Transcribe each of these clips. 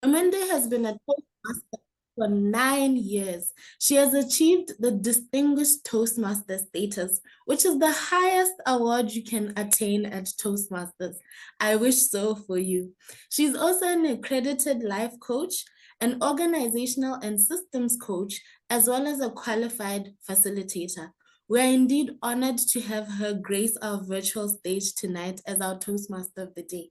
Nomonde has been a Toastmaster for 9 years. She has achieved the Distinguished Toastmaster status, which is the highest award you can attain at Toastmasters. I wish so for you. She's also an accredited life coach, an organizational and systems coach, as well as a qualified facilitator. We are indeed honored to have her grace our virtual stage tonight as our Toastmaster of the Day.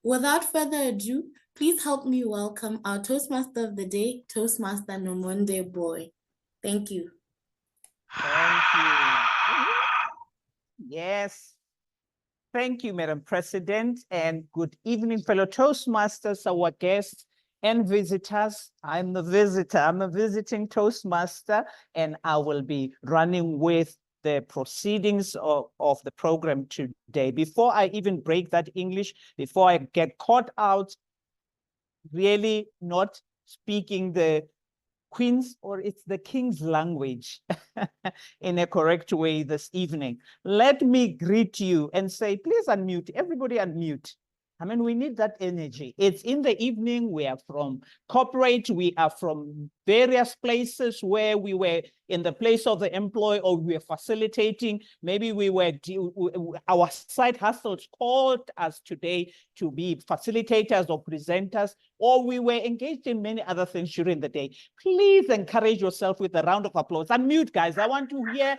Without further ado, please help me welcome our Toastmaster of the Day, Toastmaster Nomonde Booi. Thank you. Thank you. Yes. Thank you, Madam President, and good evening, fellow Toastmasters, our guests and visitors. I'm a visitor. I'm a visiting Toastmaster, and I will be running with the proceedings of the program today. Before I even break that English, before I get caught out, really not speaking the Queen's or it's the King's language in a correct way this evening, let me greet you and say, please unmute. Everybody unmute. I mean, we need that energy. It's in the evening. We are from corporate. We are from various places where we were in the place of the employee or we were facilitating. Maybe we were, our side hustles called us today to be facilitators or presenters, or we were engaged in many other things during the day. Please encourage yourself with a round of applause. Unmute, guys. I want to hear.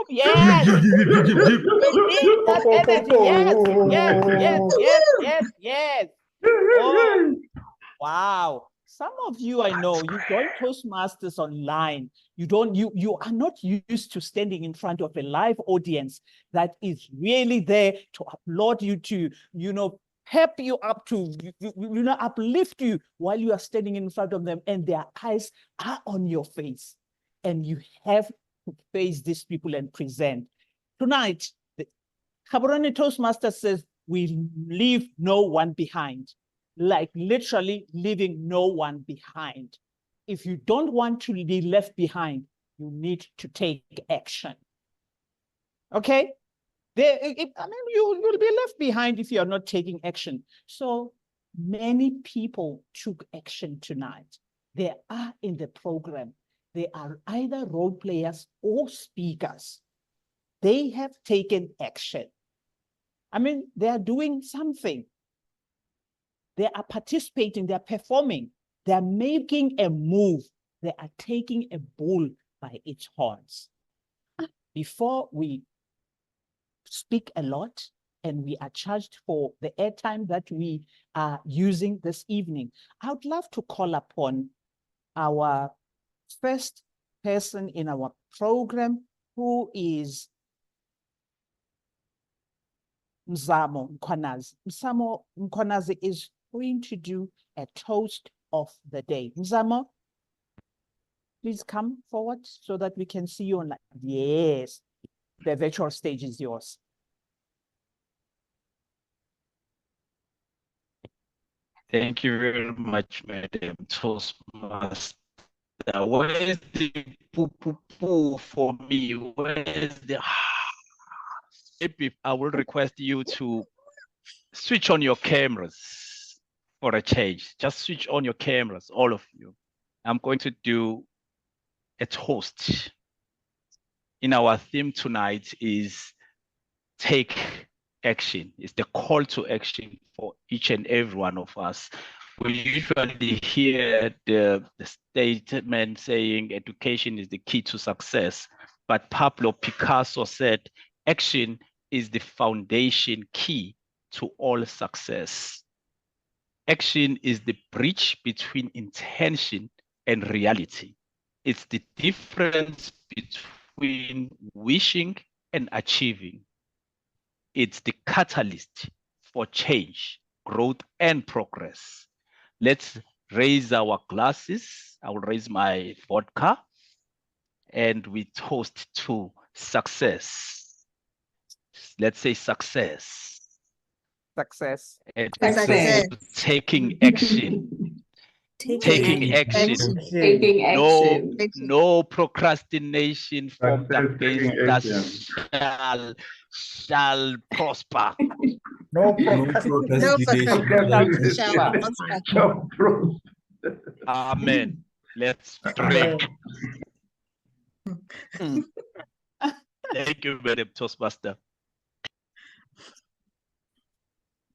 Yes. That energy. Yes. Oh, wow. Some of you, I know, you join Toastmasters online. You are not used to standing in front of a live audience that is really there to applaud you, to, pep you up, to, uplift you while you are standing in front of them and their eyes are on your face. And you have to face these people and present. Tonight, the Gaborone Toastmaster says, we leave no one behind. Like literally leaving no one behind. If you don't want to be left behind, you need to take action. Okay? You will be left behind if you are not taking action. So many people took action tonight. They are in the program. They are either role players or speakers. They have taken action. I mean, they are doing something. They are participating, they are performing, they are making a move, they are taking a bull by its horns. Before we speak a lot and we are charged for the airtime that we are using this evening, I would love to call upon our first person in our program, who is Mzamo Mkhwanazi. Mzamo Mkhwanazi is going to do a toast of the day. Mzamo, please come forward so that we can see you online. Yes, the virtual stage is yours. Thank you very much, Madam Toastmaster. Where is the poo for me? Where is the... Maybe I will request you to switch on your cameras for a change. Just switch on your cameras, all of you. I'm going to do a toast. In our theme tonight is take action. It's the call to action for each and every one of us. We usually hear the statement saying education is the key to success, but Pablo Picasso said action is the foundation key to all success. Action is the bridge between intention and reality. It's the difference between wishing and achieving. It's the catalyst for change, growth, and progress. Let's raise our glasses. I will raise my vodka and we toast to success. Let's say success. Success. And Success. taking action. Taking action. Taking action. No procrastination formed against us shall shall prosper. No No procrastination. procrastination. Shall No pro- Amen. Let's pray. Mm. Thank you, Madam Toastmaster.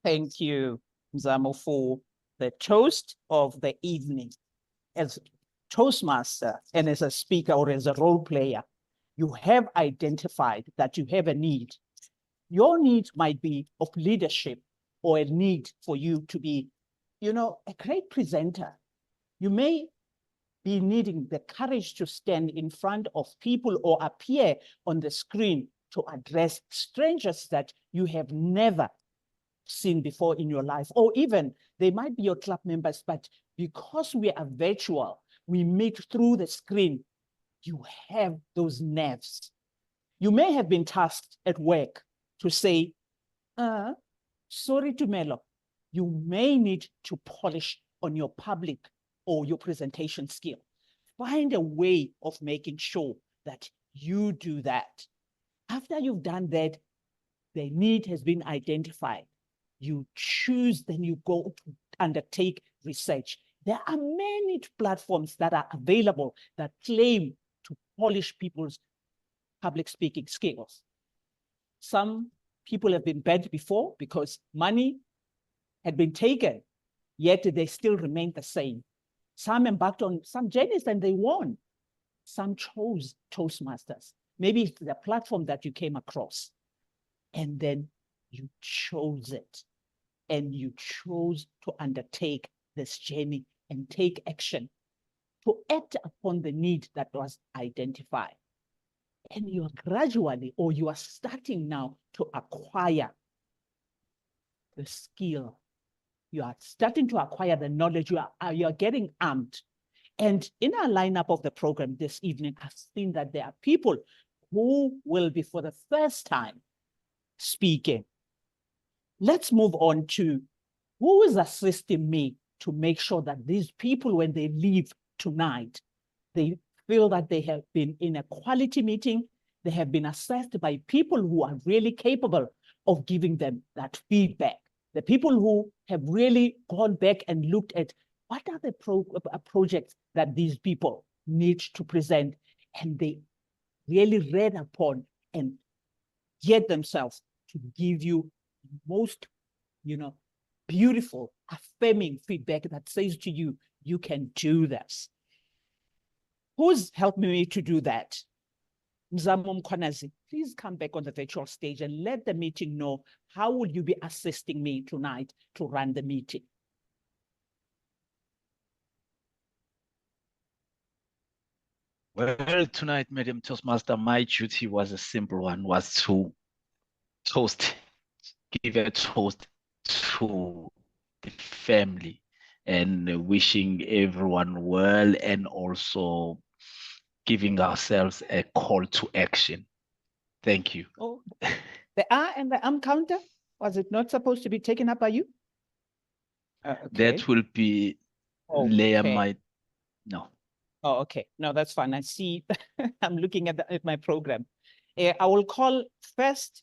Thank you, Mzamo, for the toast of the evening. As Toastmaster and as a speaker or as a role player, you have identified that you have a need. Your need might be of leadership or a need for you to be, a great presenter. You may be needing the courage to stand in front of people or appear on the screen to address strangers that you have never seen before in your life, or even they might be your club members, but because we are virtual, we meet through the screen, you have those nerves. You may have been tasked at work to say, sorry, Tumelo, you may need to polish on your public or your presentation skill. Find a way of making sure that you do that. After you've done that, the need has been identified. You choose, then you go to undertake research. There are many platforms that are available that claim to polish people's public speaking skills. Some people have been banned before because money had been taken, yet they still remain the same. Some embarked on some journeys and they won. Some chose Toastmasters. Maybe it's the platform that you came across, and then you chose it, and you chose to undertake this journey and take action to act upon the need that was identified. And you are gradually, or you are starting now to acquire the skill. You are starting to acquire the knowledge. You are getting armed. And in our lineup of the program this evening, I've seen that there are people who will be for the first time speaking. Let's move on to who is assisting me to make sure that these people, when they leave tonight, they feel that they have been in a quality meeting, they have been assessed by people who are really capable of giving them that feedback. The people who have really gone back and looked at what are the projects that these people need to present, and they really read upon and get themselves to give you most, beautiful, affirming feedback that says to you, you can do this. Who's helped me to do that? Mzamo Mkhwanazi, please come back on the virtual stage and let the meeting know how will you be assisting me tonight to run the meeting. Well, tonight, Madam Toastmaster, my duty was a simple one, was to give a toast to the family and wishing everyone well, and also giving ourselves a call to action. Thank you. Oh, the R and the counter, was it not supposed to be taken up by you? Okay. That will be layer my, no. Oh, okay. No, that's fine. I see. I'm looking at my program. I will call first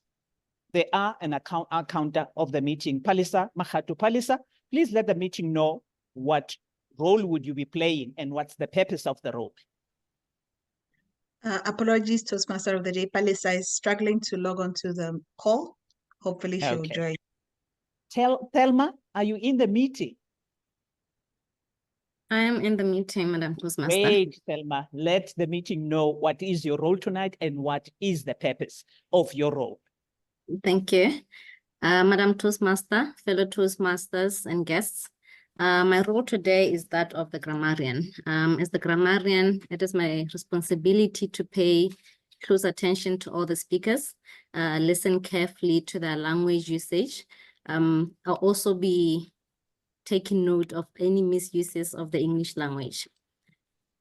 the R and counter of the meeting. Palisa, Mahatu Palisa, please let the meeting know what role would you be playing and what's the purpose of the role. Apologies, Toastmaster of the Day. Palisa is struggling to log on to the call. Hopefully she'll join. Thelma, are you in the meeting? I am in the meeting, Madam Toastmaster. Great, Thelma. Let the meeting know what is your role tonight and what is the purpose of your role. Thank you. Madam Toastmaster, fellow Toastmasters and guests, my role today is that of the grammarian. As the grammarian, it is my responsibility to pay close attention to all the speakers, listen carefully to their language usage. I'll also be taking note of any misuses of the English language.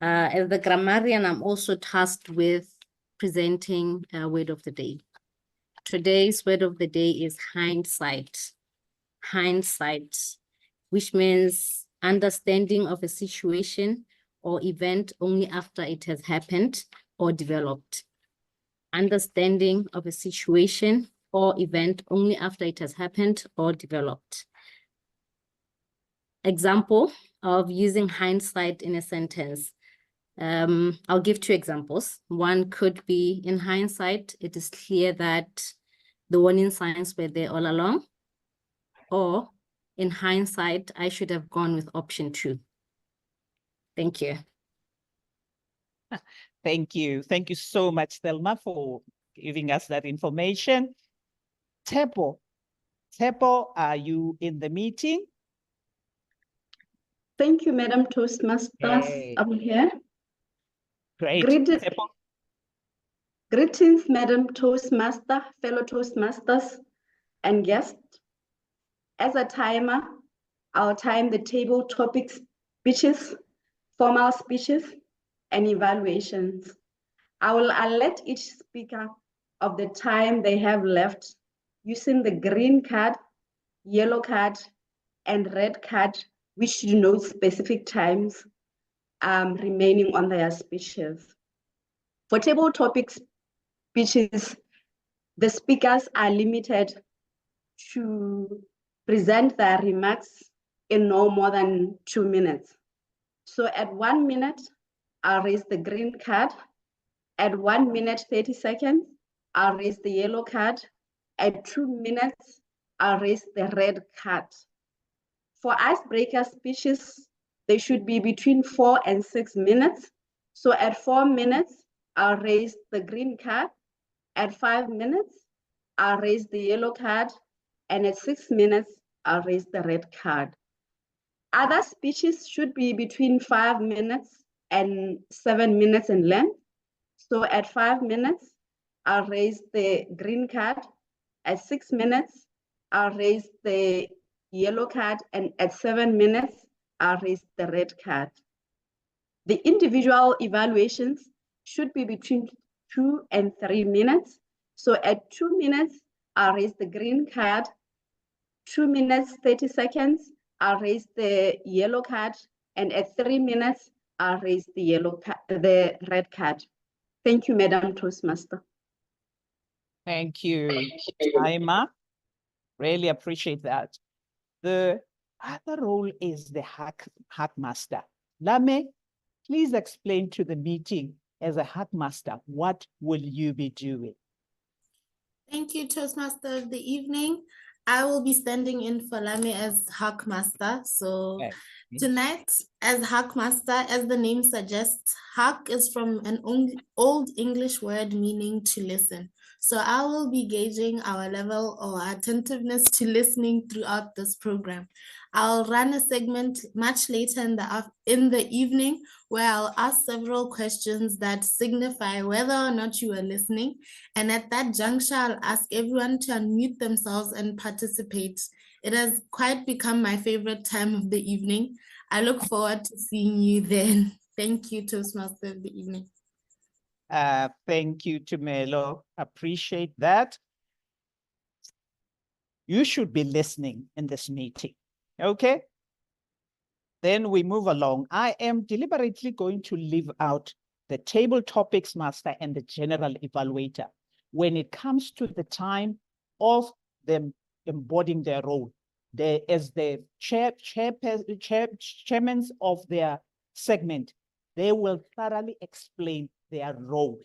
As the grammarian, I'm also tasked with presenting a word of the day. Today's word of the day is hindsight. Hindsight, which means understanding of a situation or event only after it has happened or developed. Understanding of a situation or event only after it has happened or developed. Example of using hindsight in a sentence. I'll give two examples. One could be, in hindsight, it is clear that the warning signs were there all along. Or, in hindsight, I should have gone with option 2. Thank you. Thank you. Thank you so much, Thelma, for giving us that information. Tepo, are you in the meeting? Thank you, Madam Toastmasters. Hey. I'm here. Great. Tepo. Greetings, Madam Toastmaster, fellow Toastmasters, and guests. As a timer, I'll time the table topics, speeches, formal speeches, and evaluations. I will alert each speaker of the time they have left using the green card, yellow card, and red card, which denote specific times remaining on their speeches. For table topics speeches, the speakers are limited to present their remarks in no more than 2 minutes. So at 1 minute, I'll raise the green card. At 1 minute, 30 seconds, I'll raise the yellow card. At 2 minutes, I'll raise the red card. For icebreaker speeches, they should be between 4 and 6 minutes. So at 4 minutes, I'll raise the green card. At 5 minutes, I'll raise the yellow card. And at 6 minutes, I'll raise the red card. Other speeches should be between 5 minutes and 7 minutes in length. So at 5 minutes, I'll raise the green card. At 6 minutes, I'll raise the yellow card. And at 7 minutes, I'll raise the red card. The individual evaluations should be between 2 and 3 minutes. So at 2 minutes, I'll raise the green card. 2 minutes, 30 seconds, I'll raise the yellow card. And at 3 minutes, I'll raise the red card. Thank you, Madam Toastmaster. Thank you, Taima. Really appreciate that. The other role is the hack master. Lame, please explain to the meeting, as a hack master, what will you be doing? Thank you, Toastmaster of the evening. I will be standing in for Lame as Hack Master. So tonight, as Hack Master, as the name suggests, hack is from an old English word meaning to listen. So I will be gauging our level or attentiveness to listening throughout this program. I'll run a segment much later in the evening where I'll ask several questions that signify whether or not you are listening. And at that juncture, I'll ask everyone to unmute themselves and participate. It has quite become my favorite time of the evening. I look forward to seeing you then. Thank you, Toastmaster of the evening. Thank you, Tumelo. Appreciate that. You should be listening in this meeting. Okay? Then we move along. I am deliberately going to leave out the table topics master and the general evaluator when it comes to the time of them embodying their role. As the chairmen of their segment, they will thoroughly explain their role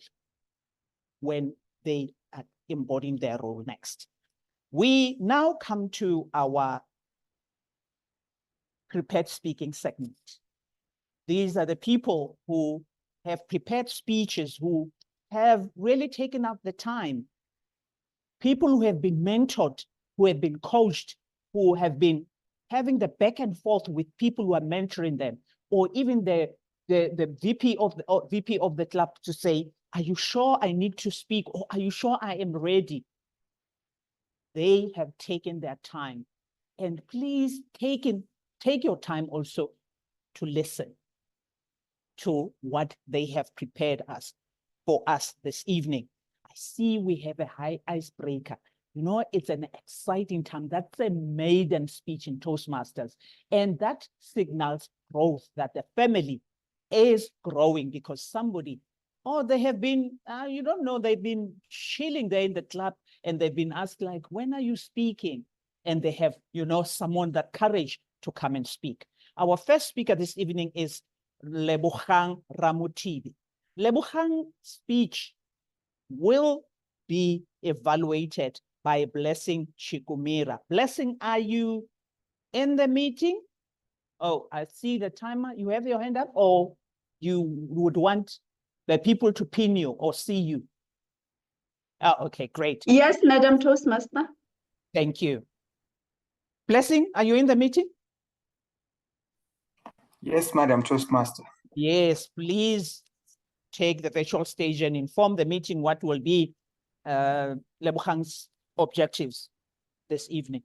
when they are embodying their role next. We now come to our prepared speaking segment. These are the people who have prepared speeches, who have really taken out the time. People who have been mentored, who have been coached, who have been having the back and forth with people who are mentoring them, or even the VP of the club to say, are you sure I need to speak? Or are you sure I am ready? They have taken their time. And please take your time also to listen to what they have prepared for us this evening. I see we have a high icebreaker. You know, it's an exciting time. That's a maiden speech in Toastmasters. And that signals growth, that the family is growing because somebody, they have been, you don't know, they've been chilling there in the club and they've been asked like, when are you speaking? And they have, someone that courage to come and speak. Our first speaker this evening is Lebogang Ramutibi. Lebogang's speech will be evaluated by Blessing Chikumira. Blessing, are you in the meeting? Oh, I see the timer. You have your hand up, or you would want the people to pin you or see you? Oh, okay, great. Yes, Madam Toastmaster. Thank you. Blessing, are you in the meeting? Yes, Madam Toastmaster. Yes, please take the virtual stage and inform the meeting what will be Lebogang's objectives this evening.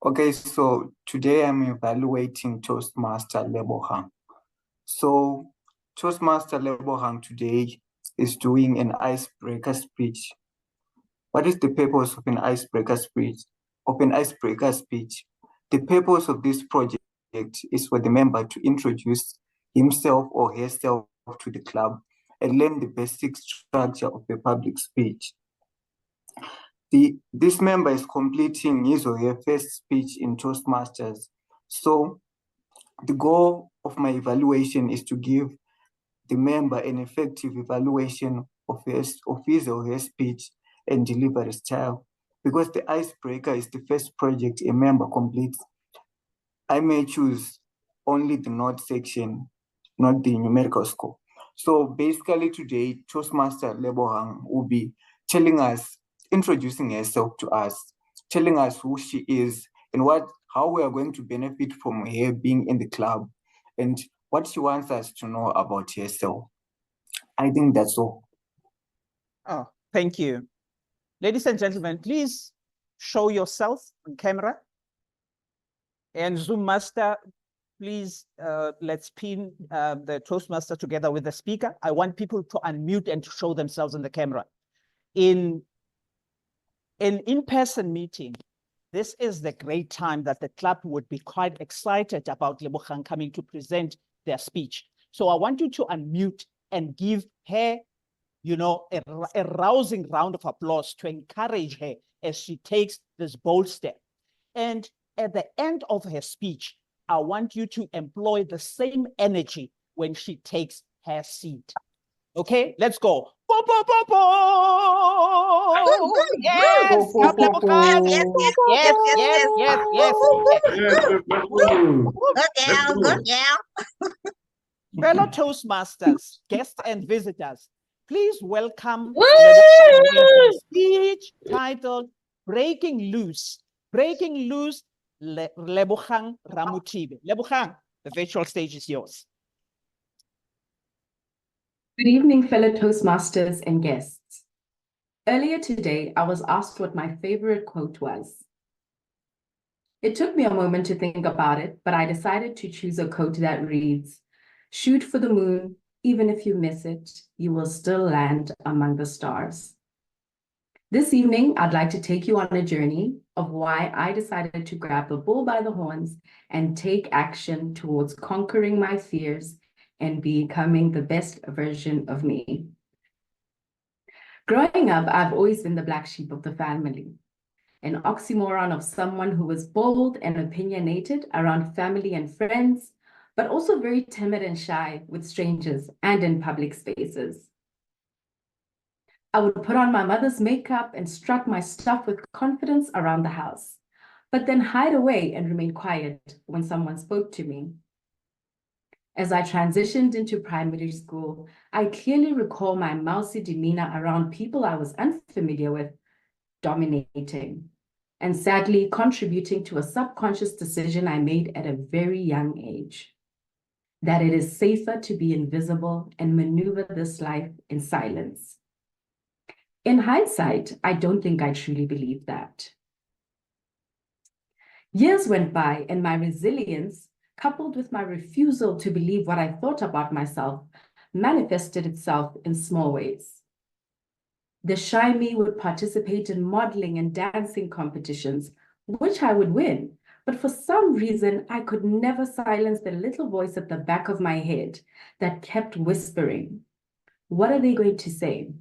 Okay, so today I'm evaluating Toastmaster Lebogang. So Toastmaster Lebogang today is doing an icebreaker speech. What is the purpose of an icebreaker speech? The purpose of this project is for the member to introduce himself or herself to the club and learn the basic structure of a public speech. This member is completing his or her first speech in Toastmasters. So the goal of my evaluation is to give the member an effective evaluation of his or her speech and delivery style. Because the icebreaker is the first project a member completes, I may choose only the note section, not the numerical score. So basically today, Toastmaster Lebogang will be introducing herself to us, telling us who she is and how we are going to benefit from her being in the club and what she wants us to know about herself. I think that's all. Oh, thank you. Ladies and gentlemen, please show yourself on camera. And Zoom master, please, let's pin the Toastmaster together with the speaker. I want people to unmute and to show themselves in the camera. In an in-person meeting, this is the great time that the club would be quite excited about Lebogang coming to present their speech. So I want you to unmute and give her, a rousing round of applause to encourage her as she takes this bold step. And at the end of her speech, I want you to employ the same energy when she takes her seat. Okay, let's go. Bo, bo, bo, bo. Yes, Bo, bo, bo, bo. yes, yes, yes, yes, yes. Good girl, good girl. Fellow Toastmasters, guests and visitors, please welcome Lebogang's speech titled Breaking Loose. Breaking Loose, Lebogang Ramutibi. Lebogang, the virtual stage is yours. Good evening, fellow Toastmasters and guests. Earlier today, I was asked what my favorite quote was. It took me a moment to think about it, but I decided to choose a quote that reads, "Shoot for the moon, even if you miss it, you will still land among the stars." This evening, I'd like to take you on a journey of why I decided to grab the bull by the horns and take action towards conquering my fears and becoming the best version of me. Growing up, I've always been the black sheep of the family, an oxymoron of someone who was bold and opinionated around family and friends, but also very timid and shy with strangers and in public spaces. I would put on my mother's makeup and strut my stuff with confidence around the house, but then hide away and remain quiet when someone spoke to me. As I transitioned into primary school, I clearly recall my mousy demeanor around people I was unfamiliar with, dominating, and sadly contributing to a subconscious decision I made at a very young age, that it is safer to be invisible and maneuver this life in silence. In hindsight, I don't think I truly believed that. Years went by and my resilience, coupled with my refusal to believe what I thought about myself, manifested itself in small ways. The shy me would participate in modeling and dancing competitions, which I would win, but for some reason, I could never silence the little voice at the back of my head that kept whispering, "What are they going to say?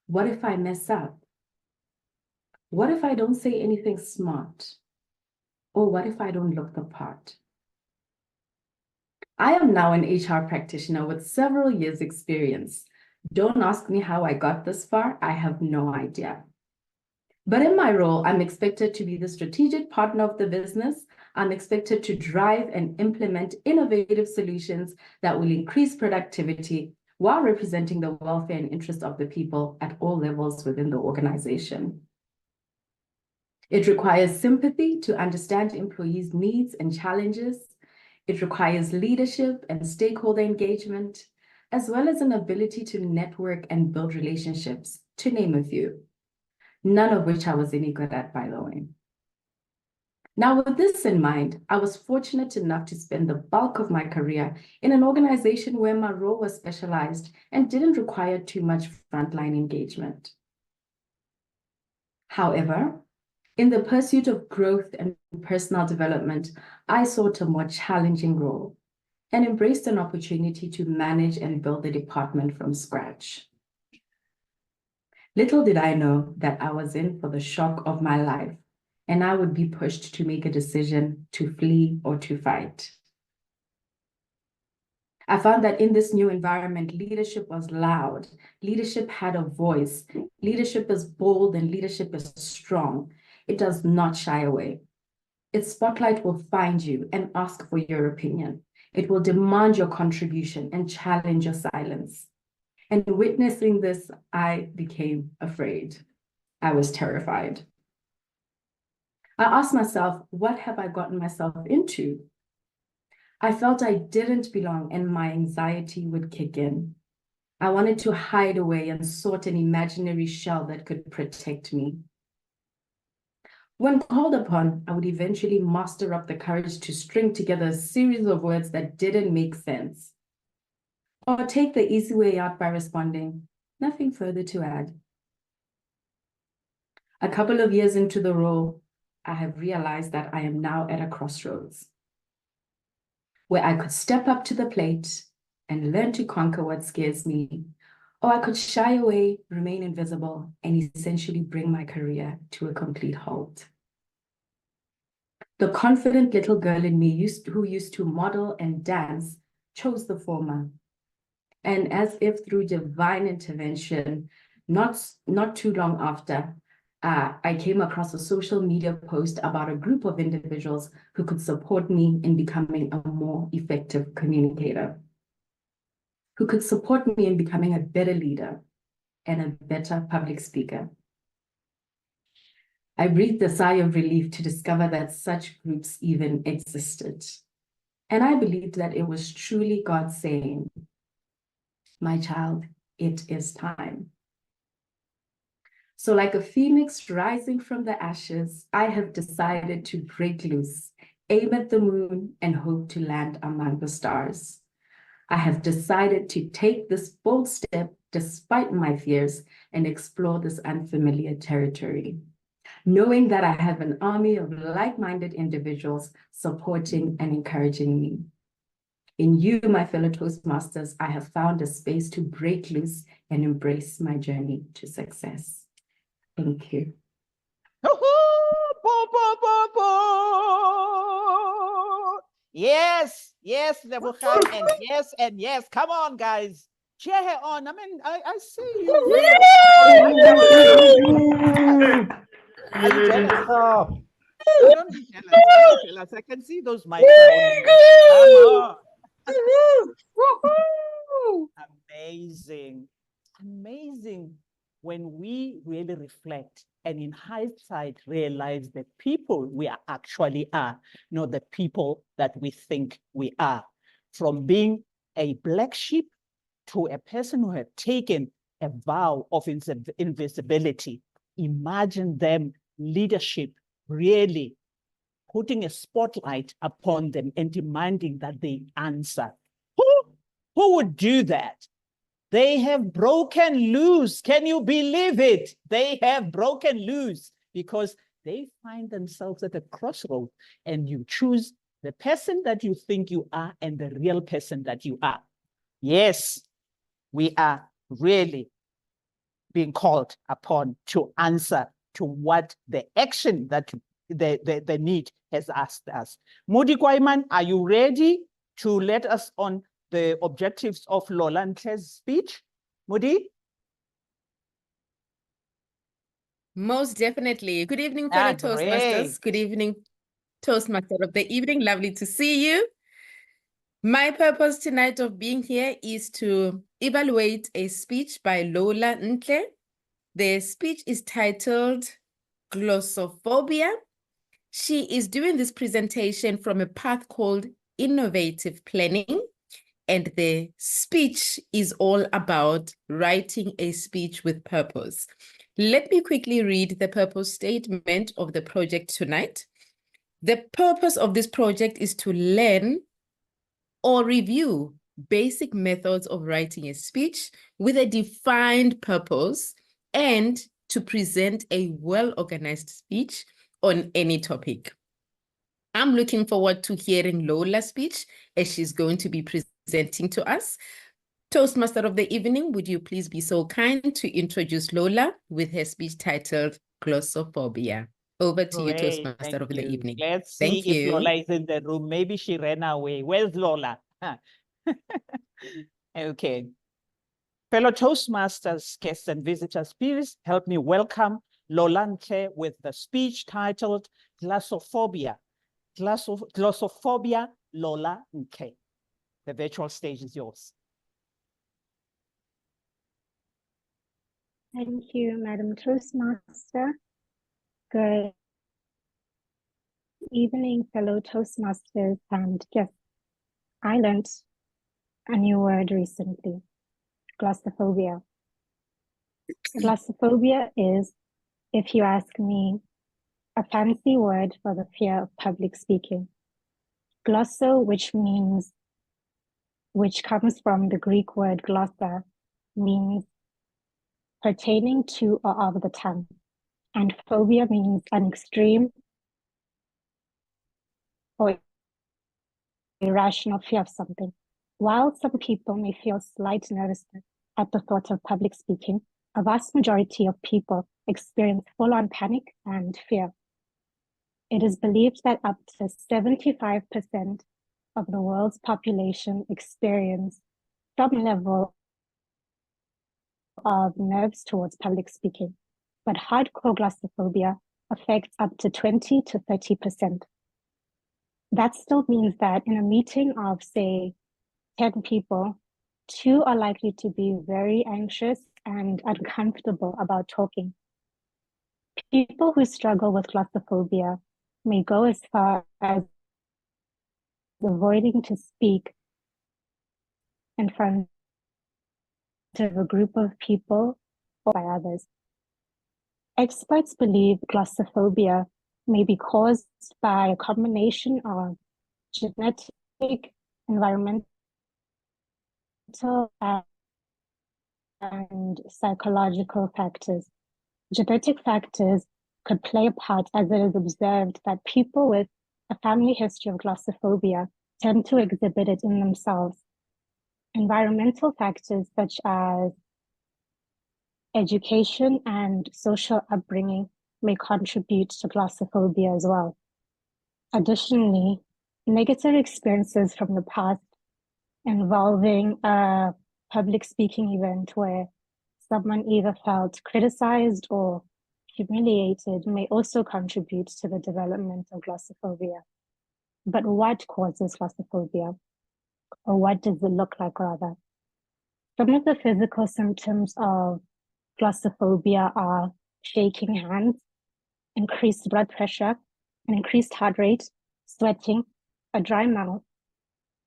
What if I mess up? What if I don't say anything smart? Or what if I don't look the part? I am now an HR practitioner with several years' experience. Don't ask me how I got this far. I have no idea. But in my role, I'm expected to be the strategic partner of the business. I'm expected to drive and implement innovative solutions that will increase productivity while representing the welfare and interest of the people at all levels within the organization. It requires sympathy to understand employees' needs and challenges. It requires leadership and stakeholder engagement, as well as an ability to network and build relationships, to name a few. None of which I was any good at, by the way. Now, with this in mind, I was fortunate enough to spend the bulk of my career in an organization where my role was specialized and didn't require too much frontline engagement. However, in the pursuit of growth and personal development, I sought a more challenging role and embraced an opportunity to manage and build the department from scratch. Little did I know that I was in for the shock of my life, and I would be pushed to make a decision to flee or to fight. I found that in this new environment, leadership was loud. Leadership had a voice. Leadership is bold and leadership is strong. It does not shy away. Its spotlight will find you and ask for your opinion. It will demand your contribution and challenge your silence. And witnessing this, I became afraid. I was terrified. I asked myself, what have I gotten myself into? I felt I didn't belong and my anxiety would kick in. I wanted to hide away and sought an imaginary shell that could protect me. When called upon, I would eventually muster up the courage to string together a series of words that didn't make sense, or take the easy way out by responding, nothing further to add. A couple of years into the role, I have realized that I am now at a crossroads where I could step up to the plate and learn to conquer what scares me, or I could shy away, remain invisible, and essentially bring my career to a complete halt. The confident little girl in me who used to model and dance chose the former. And as if through divine intervention, not too long after, I came across a social media post about a group of individuals who could support me in becoming a more effective communicator, who could support me in becoming a better leader and a better public speaker. I breathed a sigh of relief to discover that such groups even existed. And I believed that it was truly God saying, my child, it is time. So like a phoenix rising from the ashes, I have decided to break loose, aim at the moon, and hope to land among the stars. I have decided to take this bold step despite my fears and explore this unfamiliar territory, knowing that I have an army of like-minded individuals supporting and encouraging me. In you, my fellow Toastmasters, I have found a space to break loose and embrace my journey to success. Thank you. Yes, yes, Lebuchan, and yes. Come on, guys. Cheer her on. I mean, I see you. Are you jealous? No, don't be jealous. Don't be jealous. I can see those mics are on. Come on. Amazing. Amazing when we really reflect and in hindsight realize the people we actually are, not the people that we think we are. From being a black sheep to a person who had taken a vow of invisibility. Imagine them leadership really putting a spotlight upon them and demanding that they answer. Who would do that? They have broken loose. Can you believe it? They have broken loose because they find themselves at a crossroad and you choose the person that you think you are and the real person that you are. Yes, we are really being called upon to answer to what the action that the need has asked us. Moody Kwaiman, are you ready to let us on the objectives of Lola Ntle's speech? Moody? Most definitely. Good evening, fellow Toastmasters. Good evening, Toastmaster of the evening. Lovely to see you. My purpose tonight of being here is to evaluate a speech by Lola Ntle. The speech is titled Glossophobia. She is doing this presentation from a path called Innovative Planning, and the speech is all about writing a speech with purpose. Let me quickly read the purpose statement of the project tonight. The purpose of this project is to learn or review basic methods of writing a speech with a defined purpose and to present a well-organized speech on any topic. I'm looking forward to hearing Lola's speech as she's going to be presenting to us. Toastmaster of the evening, would you please be so kind to introduce Lola with her speech titled Glossophobia? Over to you, Toastmaster of the evening. Let's see if Lola is in the room. Maybe she ran away. Where's Lola? Okay. Fellow Toastmasters, guests and visitors, please help me welcome Lola Ntle with the speech titled Glossophobia. Glossophobia, Lola Ntle. The virtual stage is yours. Thank you, Madam Toastmaster. Good evening, fellow Toastmasters and guests. I learned a new word recently, glossophobia. Glossophobia is, if you ask me, a fancy word for the fear of public speaking. Glosso, which comes from the Greek word glossa, means pertaining to or of the tongue. And phobia means an extreme or irrational fear of something. While some people may feel slight nervousness at the thought of public speaking, a vast majority of people experience full-on panic and fear. It is believed that up to 75% of the world's population experience some level of nerves towards public speaking, but hardcore glossophobia affects up to 20 to 30%. That still means that in a meeting of, say, 10 people, 2 are likely to be very anxious and uncomfortable about talking. People who struggle with glossophobia may go as far as avoiding to speak in front of a group of people or by others. Experts believe glossophobia may be caused by a combination of genetic, environmental, and psychological factors. Genetic factors could play a part, as it is observed that people with a family history of glossophobia tend to exhibit it in themselves. Environmental factors such as education and social upbringing may contribute to glossophobia as well. Additionally, negative experiences from the past involving a public speaking event where someone either felt criticized or humiliated may also contribute to the development of glossophobia. But what causes glossophobia? Or what does it look like, rather? Some of the physical symptoms of glossophobia are shaking hands, increased blood pressure, an increased heart rate, sweating, a dry mouth,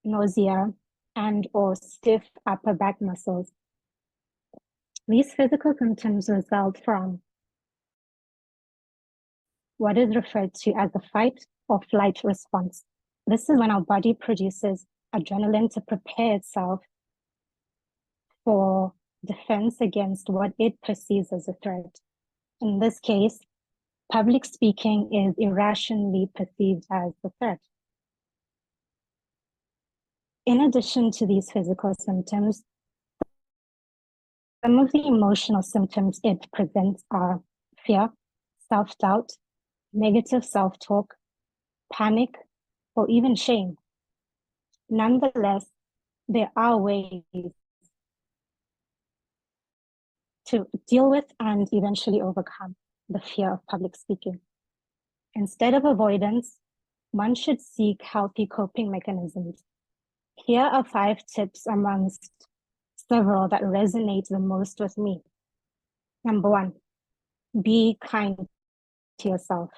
nausea, and or stiff upper back muscles. These physical symptoms result from what is referred to as the fight or flight response. This is when our body produces adrenaline to prepare itself for defense against what it perceives as a threat. In this case, public speaking is irrationally perceived as the threat. In addition to these physical symptoms, Some of the emotional symptoms it presents are fear, self-doubt, negative self-talk, panic, or even shame. Nonetheless, there are ways to deal with and eventually overcome the fear of public speaking. Instead of avoidance, one should seek healthy coping mechanisms. Here are 5 tips amongst several that resonate the most with me. Number 1, be kind to yourself.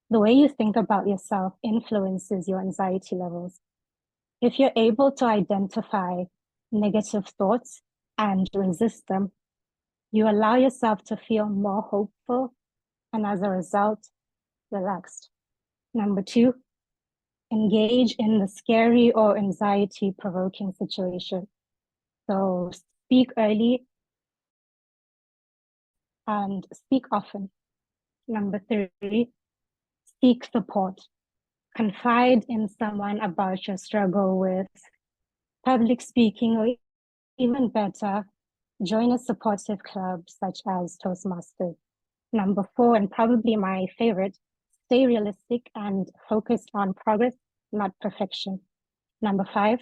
The way you think about yourself influences your anxiety levels. If you're able to identify negative thoughts and resist them, you allow yourself to feel more hopeful and as a result, relaxed. Number 2, engage in the scary or anxiety-provoking situation. So speak early and speak often. Number 3, seek support. Confide in someone about your struggle with public speaking, or even better, join a supportive club such as Toastmasters. Number 4, and probably my favorite, stay realistic and focused on progress, not perfection. Number 5,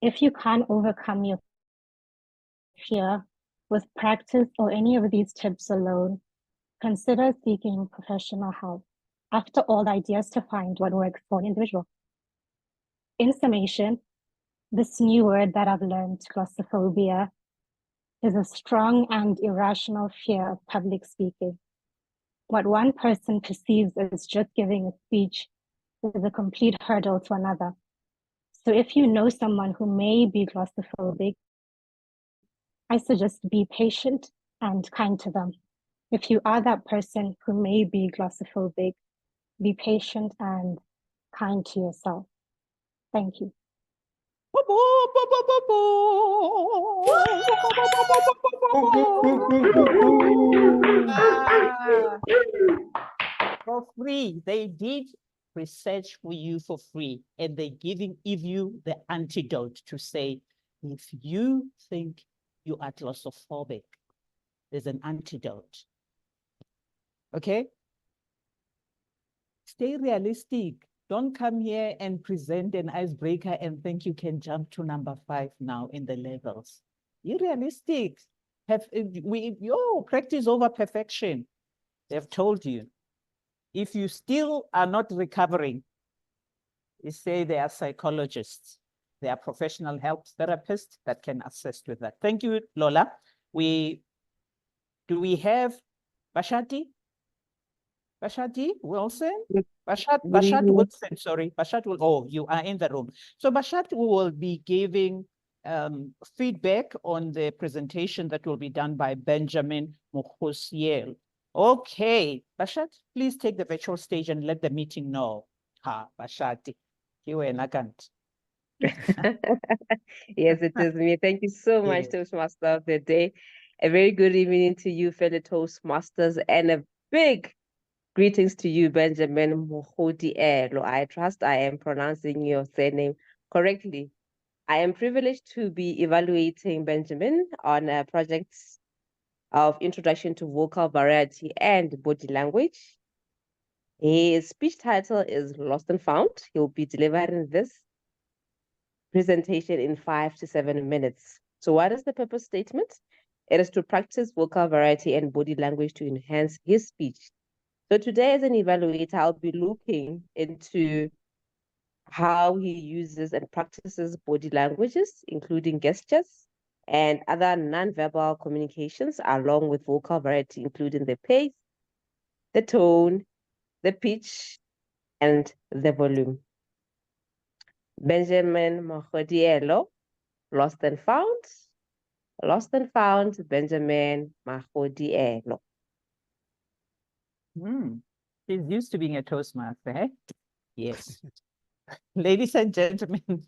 if you can't overcome your fear with practice or any of these tips alone, consider seeking professional help. After all, the idea is to find what works for an individual. In summation, this new word that I've learned, glossophobia, is a strong and irrational fear of public speaking. What one person perceives as just giving a speech is a complete hurdle to another. So if you know someone who may be glossophobic, I suggest be patient and kind to them. If you are that person who may be glossophobic, be patient and kind to yourself. Thank you. For free. They did research for you for free, and they give you the antidote to say, if you think you are claustrophobic, there's an antidote. Okay? Stay realistic. Don't come here and present an icebreaker and think you can jump to number 5 now in the levels. Be realistic. Practice over perfection. They've told you. If you still are not recovering, you say they are psychologists. They are professional health therapists that can assist with that. Thank you, Lola. Do we have Bashati? Bashati Wilson? Bashat Wilson, sorry. Bashat will, oh, you are in the room. So Bashat will be giving feedback on the presentation that will be done by Benjamin Mukhosiel. Okay, Bashat, please take the virtual stage and let the meeting know. Ha, Bashati, you are nakant. Yes, it is me. Thank you so much, Yes. Toastmaster of the day. A very good evening to you, fellow Toastmasters, and a big greetings to you, Benjamin Mohodielo. I trust I am pronouncing your surname correctly. I am privileged to be evaluating Benjamin on a project of Introduction to Vocal Variety and Body Language. His speech title is Lost and Found. He'll be delivering this presentation in 5 to 7 minutes. So what is the purpose statement? It is to practice vocal variety and body language to enhance his speech. So today as an evaluator, I'll be looking into how he uses and practices body languages, including gestures and other non-verbal communications, along with vocal variety, including the pace, the tone, the pitch, and the volume. Benjamin Mohodielo, Lost and Found. Lost and Found, Benjamin Mohodielo. He's used to being a Toastmaster, eh? Yes. Ladies and gentlemen,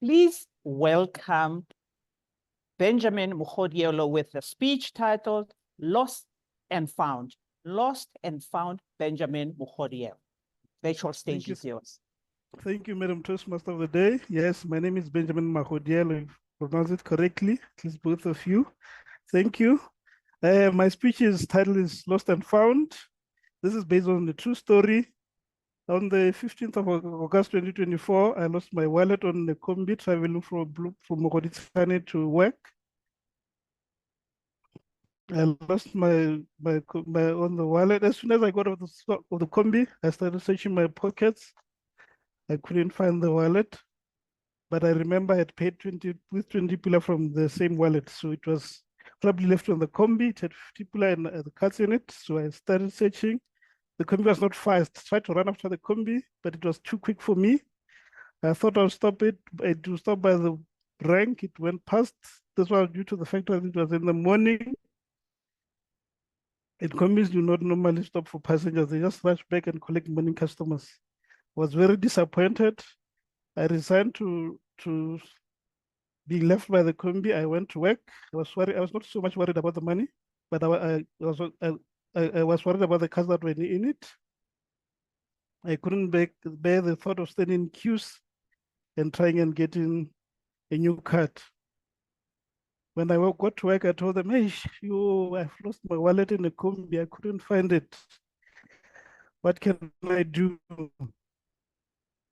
please welcome Benjamin Mukhodielo with the speech titled Lost and Found. Lost and Found, Benjamin Mukhodielo. Virtual stage is yours. Thank you, Madam Toastmaster of the Day. Yes, my name is Benjamin Mukhodielo. If you pronounce it correctly, please, both of you. Thank you. My speech's title is Lost and Found. This is based on the true story. On the 15th of August 2024, I lost my wallet on the combi traveling from Mogoditsane to work. I lost my on the wallet. As soon as I got off the combi, I started searching my pockets. I couldn't find the wallet, but I remember I had paid 20 pila from the same wallet, so it was probably left on the combi. It had 50 pila and the cards in it, so I started searching. The combi was not fast. I tried to run after the combi, but it was too quick for me. I thought I'll stop it. It would stop by the rank. It went past. This was due to the fact that it was in the morning. And combis do not normally stop for passengers. They just rush back and collect morning customers. I was very disappointed. I resigned to being left by the combi. I went to work. I was worried. I was not so much worried about the money, but I was worried about the cars that were in it. I couldn't bear the thought of standing in queues and trying and getting a new card. When I got to work, I told them, hey, I've lost my wallet in the combi. I couldn't find it. What can I do?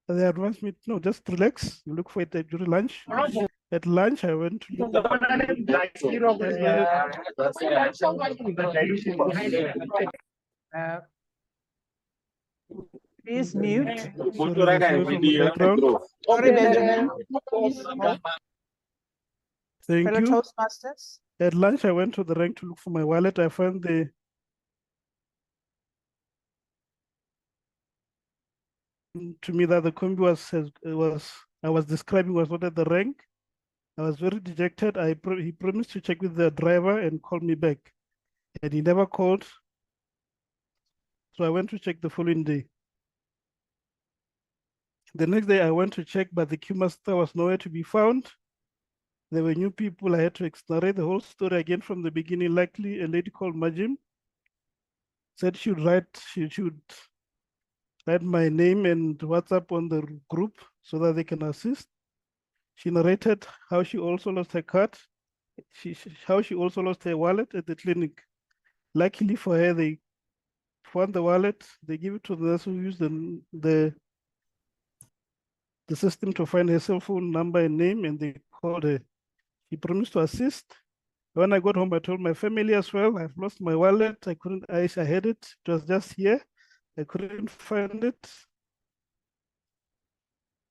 They advised me, no, just relax. You look for it during lunch. At lunch, I went to look. Please mute. Sorry, there's noise on the background. Sorry, Benjamin. Thank Fellow you. Toastmasters. At lunch, I went to the rank to look for my wallet. I found to me that the combi I was describing was not at the rank. I was very dejected. He promised to check with the driver and call me back, and he never called. So I went to check the following day. The next day I went to check, but the queue master was nowhere to be found. There were new people. I had to narrate the whole story again from the beginning. Luckily, a lady called Majim said she should write my name and WhatsApp on the group so that they can assist. She narrated how she also lost her card, how she also lost her wallet at the clinic. Luckily for her, they found the wallet. They give it to the nurse who used the system to find her cell phone number and name, and they called her. She promised to assist. When I got home, I told my family as well. I've lost my wallet. I had it. It was just here. I couldn't find it.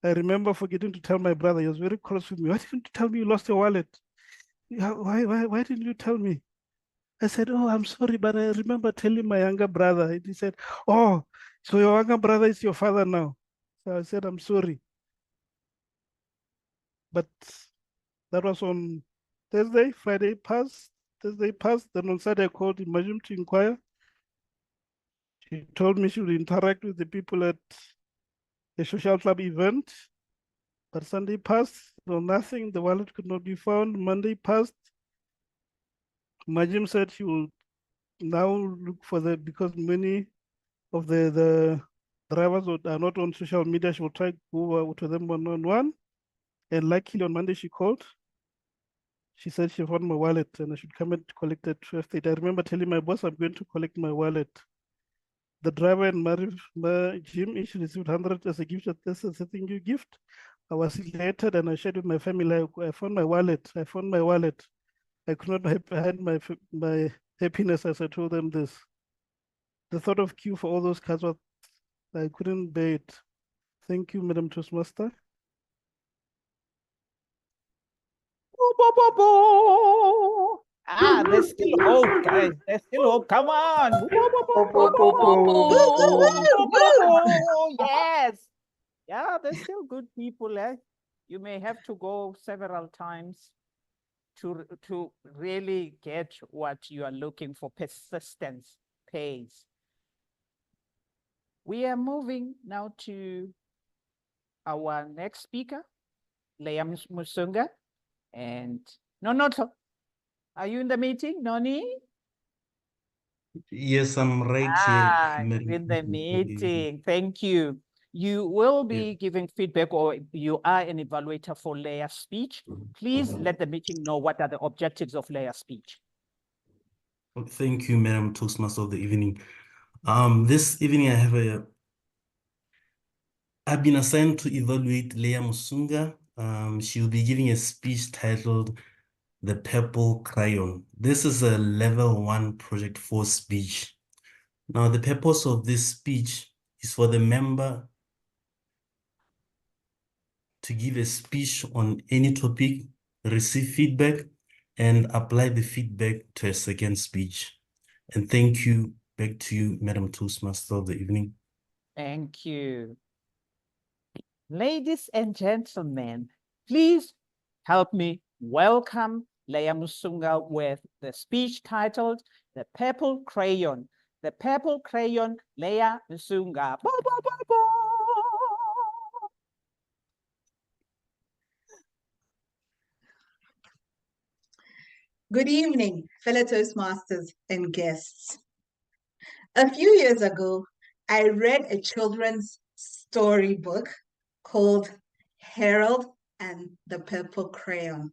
I remember forgetting to tell my brother. He was very close with me. Why didn't you tell me you lost your wallet? Why didn't you tell me? I said, oh, I'm sorry, but I remember telling my younger brother. He said, oh, so your younger brother is your father now. So I said, I'm sorry. But that was on Thursday. Friday passed. Thursday passed. Then on Saturday, I called Imagine to inquire. She told me she would interact with the people at a social club event. But Sunday passed, no nothing. The wallet could not be found. Monday passed. Majim said she will now look for because many of the drivers are not on social media. She will try to go to them one-on-one. And luckily on Monday she called. She said she found my wallet and I should come and collect it at 12:30. I remember telling my boss I'm going to collect my wallet. The driver and Jim each received 100 as a gift. That's a thank you gift. I was elated and I shared with my family. I found my wallet. I found my wallet. I could not hide my happiness as I told them this. The thought of queue for all those cards was I couldn't bear it. Thank you, Madam Toastmaster. Ah, there's still hope, guys. There's still hope. Come on. Yes. Yeah, there's still good people. You may have to go several times to really get what you are looking for. Persistence pays. We are moving now to our next speaker, Leah Musunga. And Nonoto, are you in the meeting, Noni? Yes, I'm right here. You're in the meeting. Thank you. You will be giving feedback, or you are an evaluator for Leah's speech. Please let the meeting know what are the objectives of Leah's speech. Thank you, Madam Toastmaster of the evening. This evening I've been assigned to evaluate Leah Musunga. She'll be giving a speech titled The Purple Crayon. This is a level 1 project 4 speech. Now, the purpose of this speech is for the member to give a speech on any topic, receive feedback, and apply the feedback to a second speech. And thank you. Back to you, Madam Toastmaster of the evening. Thank you. Ladies and gentlemen, please help me welcome Leah Musunga with the speech titled The Purple Crayon. The Purple Crayon, Leah Musunga. Bo, bo, bo, bo. Good evening, fellow Toastmasters and guests. A few years ago, I read a children's storybook called Harold and the Purple Crayon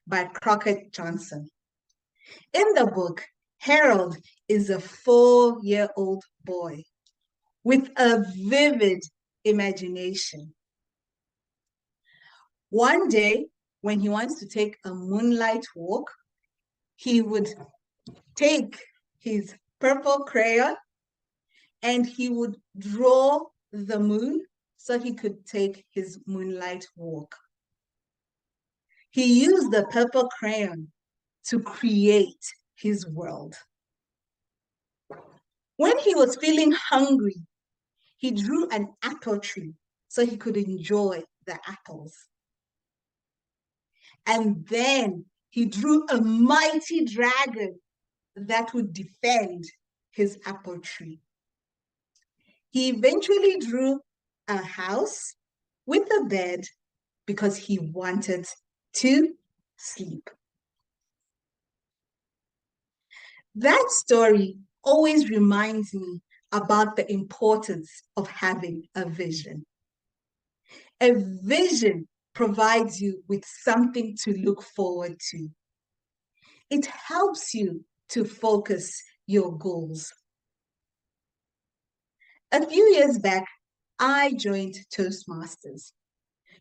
by Crockett Johnson. In the book, Harold is a 4-year-old boy with a vivid imagination. One day, when he wants to take a moonlight walk, he would take his purple crayon and he would draw the moon so he could take his moonlight walk. He used the purple crayon to create his world. When he was feeling hungry, he drew an apple tree so he could enjoy the apples. And then he drew a mighty dragon that would defend his apple tree. He eventually drew a house with a bed because he wanted to sleep. That story always reminds me about the importance of having a vision. A vision provides you with something to look forward to. It helps you to focus your goals. A few years back, I joined Toastmasters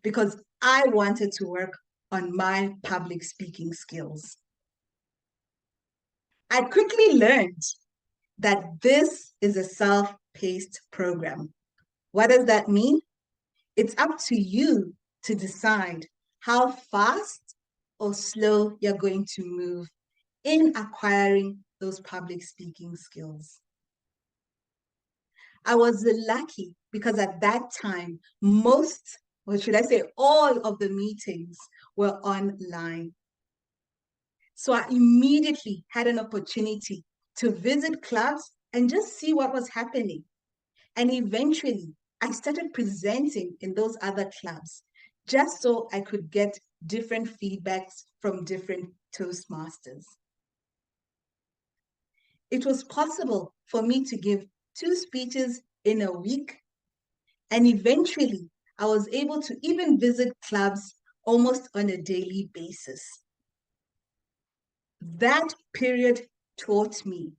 because I wanted to work on my public speaking skills. I quickly learned that this is a self-paced program. What does that mean? It's up to you to decide how fast or slow you're going to move in acquiring those public speaking skills. I was lucky because at that time, most, or should I say all of the meetings were online. So I immediately had an opportunity to visit clubs and just see what was happening. And eventually, I started presenting in those other clubs just so I could get different feedbacks from different Toastmasters. It was possible for me to give 2 speeches in a week, and eventually I was able to even visit clubs almost on a daily basis. That period taught me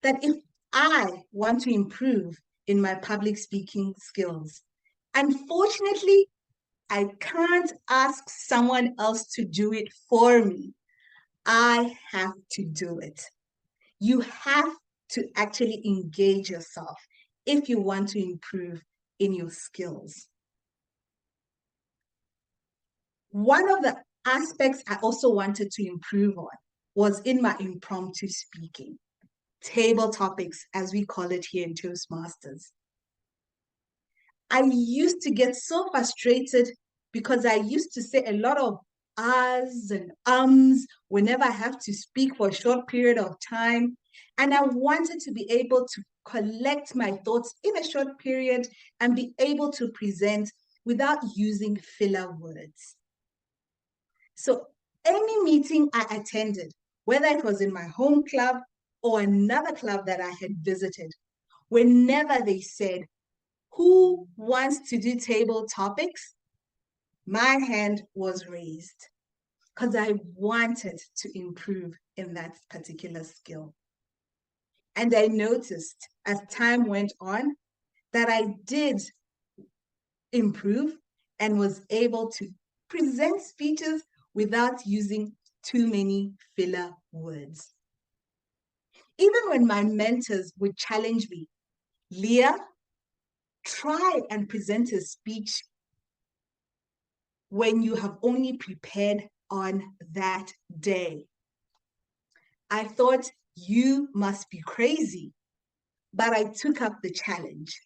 that if I want to improve in my public speaking skills, unfortunately, I can't ask someone else to do it for me. I have to do it. You have to actually engage yourself if you want to improve in your skills. One of the aspects I also wanted to improve on was in my impromptu speaking, table topics, as we call it here in Toastmasters. I used to get so frustrated because I used to say a lot of ahs and ums whenever I have to speak for a short period of time. And I wanted to be able to collect my thoughts in a short period and be able to present without using filler words. So any meeting I attended, whether it was in my home club or another club that I had visited, whenever they said, "Who wants to do table topics?" my hand was raised because I wanted to improve in that particular skill. And I noticed as time went on that I did improve and was able to present speeches without using too many filler words. Even when my mentors would challenge me, Leah, try and present a speech when you have only prepared on that day. I thought, you must be crazy, but I took up the challenge.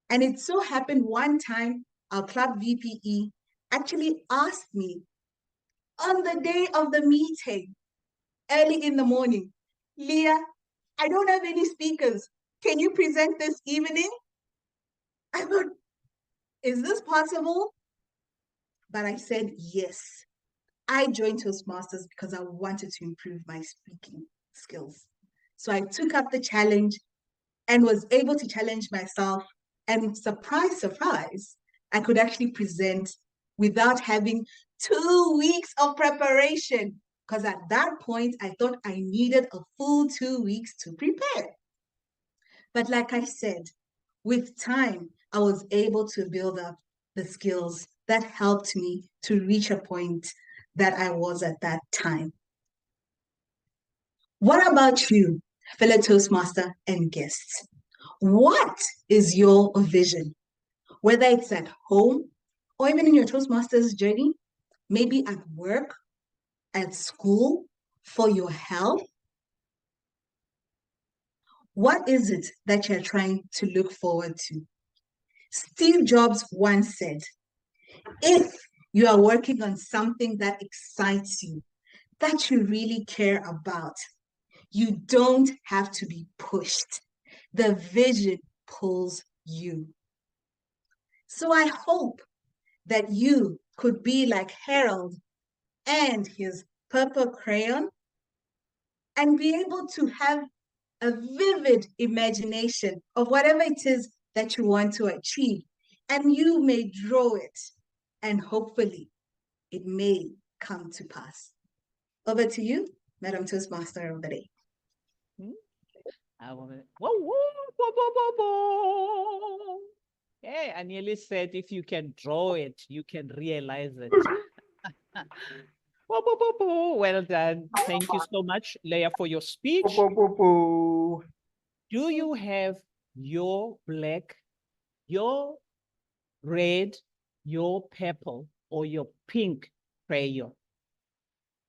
And it so happened one time, our club VPE actually asked me on the day of the meeting, early in the morning, Leah, I don't have any speakers. Can you present this evening? I thought, is this possible? But I said yes. I joined Toastmasters because I wanted to improve my speaking skills. So I took up the challenge and was able to challenge myself. And surprise, surprise, I could actually present without having 2 weeks of preparation. Because at that point, I thought I needed a full 2 weeks to prepare. But like I said, with time, I was able to build up the skills that helped me to reach a point that I was at that time. What about you, fellow Toastmaster and guests? What is your vision? Whether it's at home or even in your Toastmasters journey, maybe at work, at school, for your health. What is it that you're trying to look forward to? Steve Jobs once said, if you are working on something that excites you, that you really care about, you don't have to be pushed. The vision pulls you. So I hope that you could be like Harold and his purple crayon and be able to have a vivid imagination of whatever it is that you want to achieve. And you may draw it, and hopefully it may come to pass. Over to you, Madam Toastmaster of the Day. Whoa, whoa, whoa, whoa, whoa. Yeah, I nearly said if you can draw it, you can realize it. Whoa, whoa, whoa, whoa. Well done. Thank you so much, Leah, for your speech. Do you have your black, your red, your purple, or your pink crayon?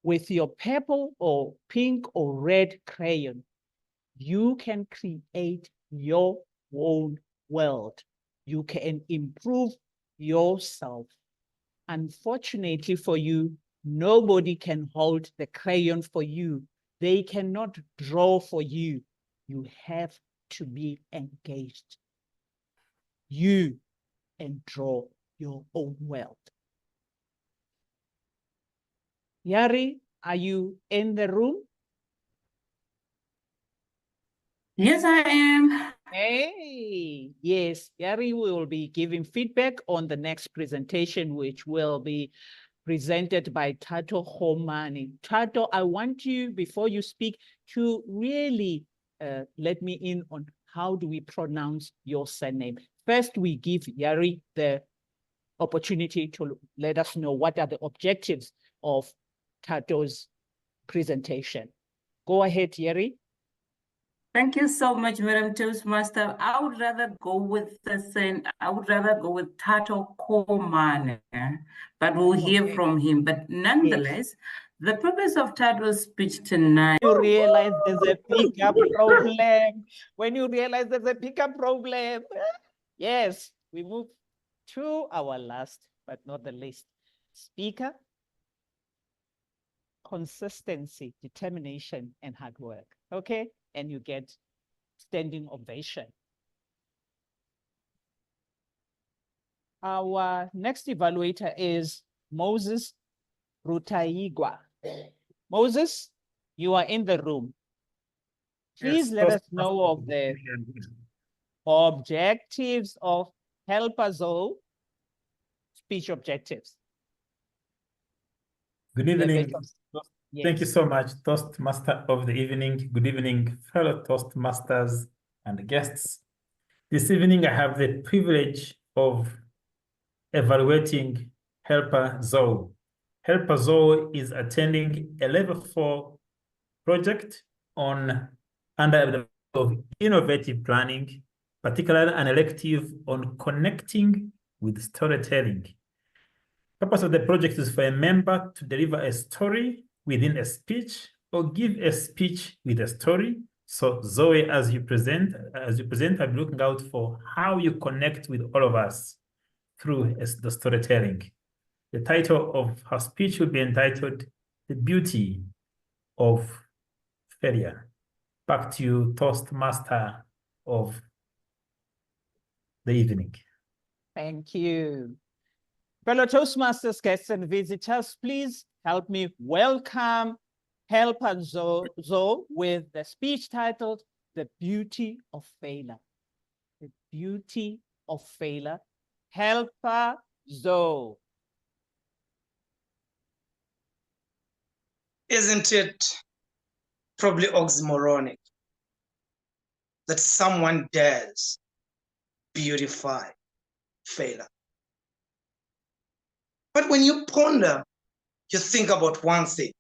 With your purple or pink or red crayon, you can create your own world. You can improve yourself. Unfortunately for you, nobody can hold the crayon for you. They cannot draw for you. You have to be engaged. You and draw your own world. Yari, are you in the room? Yes, I am. Hey, yes, Yari will be giving feedback on the next presentation, which will be presented by Tato Homani. Tato, I want you, before you speak, to really let me in on how do we pronounce your surname. First, we give Yari the opportunity to let us know what are the objectives of Tato's presentation. Go ahead, Yari. Thank you so much, Madam Toastmaster. I would rather go with Tato Komane, but we'll hear from him. But nonetheless, the purpose of Tato's speech tonight. You realize there's a pickup problem. When you realize there's a pickup problem, yes, we move to our last, but not the least, speaker. Consistency, determination, and hard work. Okay, and you get standing ovation. Our next evaluator is Moses Rutaigwa. Moses, you are in the room. Please let us know of the objectives of Helpazo speech objectives. Good evening. Thank you so much, Toastmaster of the evening. Good evening, fellow Toastmasters and guests. This evening, I have the privilege of evaluating Helper Zoe. Helper Zoe is attending a level 4 project under the of innovative planning, particularly an elective on connecting with storytelling. The purpose of the project is for a member to deliver a story within a speech or give a speech with a story. So Zoe, as you present, I'll be looking out for how you connect with all of us through the storytelling. The title of her speech will be entitled The Beauty of Failure. Back to you, Toastmaster of the evening. Thank you. Fellow Toastmasters, guests, and visitors, please help me welcome Helper Zoe with the speech titled The Beauty of Failure. The Beauty of Failure. Helper Zoe. Isn't it probably oxymoronic that someone dares beautify failure? But when you ponder, you think about one thing,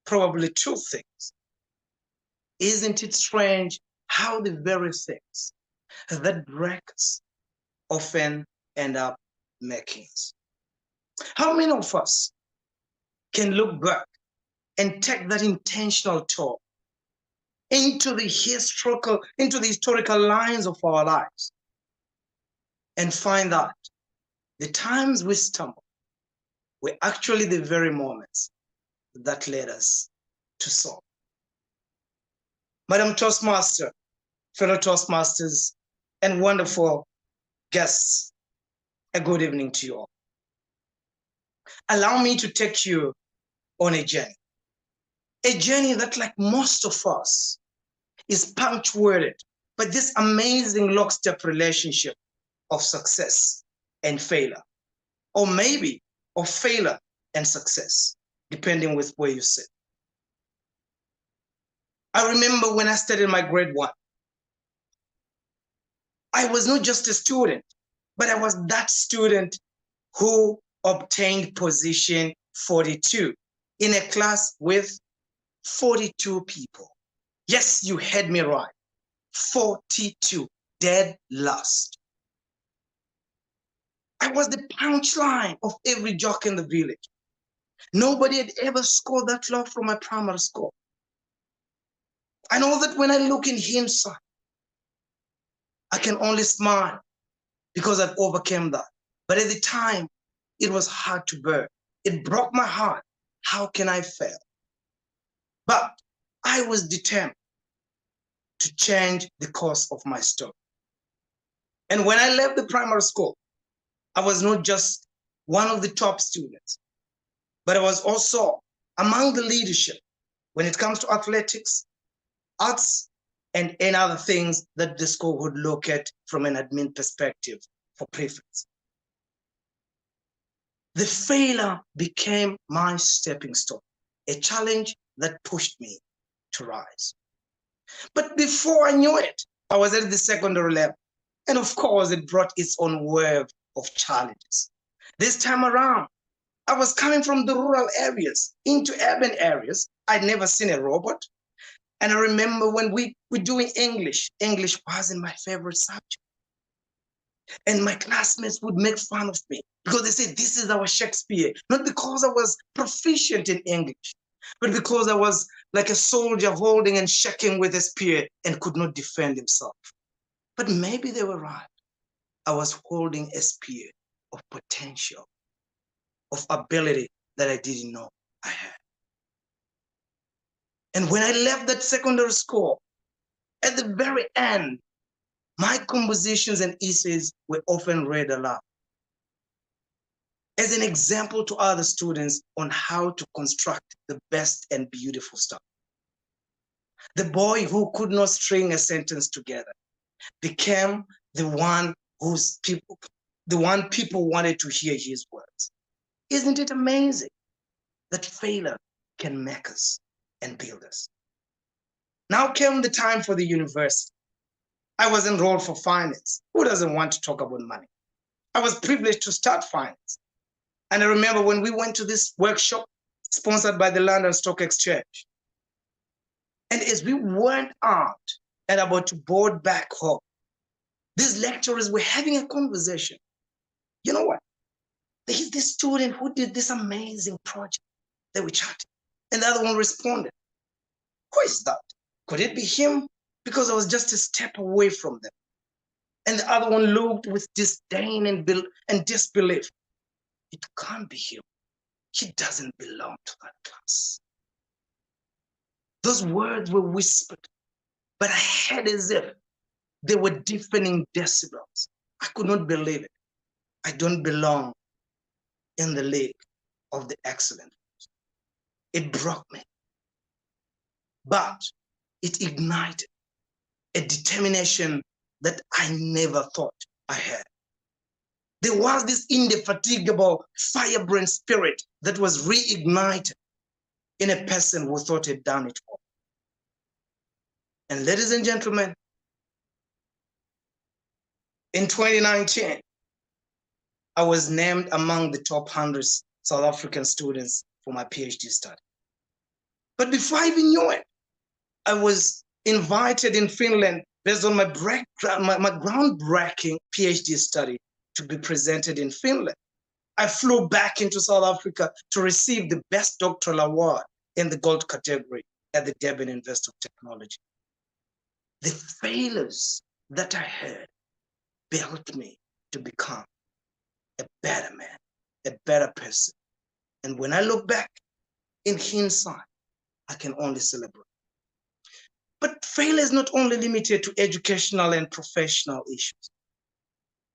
probably two things. Isn't it strange how the very things that break us often end up making us? How many of us can look back and take that intentional tour into the historical lines of our lives and find that the times we stumble were actually the very moments that led us to soar? Madam Toastmaster, fellow Toastmasters, and wonderful guests, a good evening to you all. Allow me to take you on a journey that, like most of us, is punctuated by this amazing lockstep relationship of success and failure, or maybe of failure and success, depending with where you sit. I remember when I started my grade 1, I was not just a student, but I was that student who obtained position 42 in a class with 42 people. Yes, you heard me right. 42, dead last. I was the punchline of every joke in the village. Nobody had ever scored that low from my primary school. I know that when I look in hindsight, I can only smile because I've overcome that. But at the time, it was hard to bear. It broke my heart. How can I fail? But I was determined to change the course of my story. And when I left the primary school, I was not just one of the top students, but I was also among the leadership when it comes to athletics, arts, and any other things that the school would look at from an admin perspective for prefects. The failure became my stepping stone, a challenge that pushed me to rise. But before I knew it, I was at the secondary level. And of course, it brought its own wave of challenges. This time around, I was coming from the rural areas into urban areas. I'd never seen a robot. And I remember when we were doing English wasn't my favorite subject. And my classmates would make fun of me because they said, this is our Shakespeare. Not because I was proficient in English, but because I was like a soldier holding and shaking with a spear and could not defend himself. But maybe they were right. I was holding a spear of potential, of ability that I didn't know I had. And when I left that secondary school, at the very end, my compositions and essays were often read aloud as an example to other students on how to construct the best and beautiful stuff. The boy who could not string a sentence together became the one people wanted to hear his words. Isn't it amazing that failure can make us and build us. Now came the time for the university. I was enrolled for finance. Who doesn't want to talk about money? I was privileged to start finance. And I remember when we went to this workshop sponsored by the London Stock Exchange. And as we went out and about to board back home, these lecturers were having a conversation. You know what? There's this student who did this amazing project. They were chatting. And the other one responded, who is that? Could it be him? Because I was just a step away from them. And the other one looked with disdain and disbelief. It can't be him. He doesn't belong to that class. Those words were whispered, but I heard as if they were deafening decibels. I could not believe it. I don't belong in the league of the excellent. It broke me. But it ignited a determination that I never thought I had. There was this indefatigable firebrand spirit that was reignited in a person who thought he'd done it all. And ladies and gentlemen, in 2019, I was named among the top 100 South African students for my PhD study. But before I even knew it, I was invited in Finland based on my groundbreaking PhD study to be presented in Finland. I flew back into South Africa to receive the Best Doctoral Award in the gold category at the Durban University of Technology. The failures that I had built me to become a better man, a better person. And when I look back in hindsight, I can only celebrate. But failure is not only limited to educational and professional issues.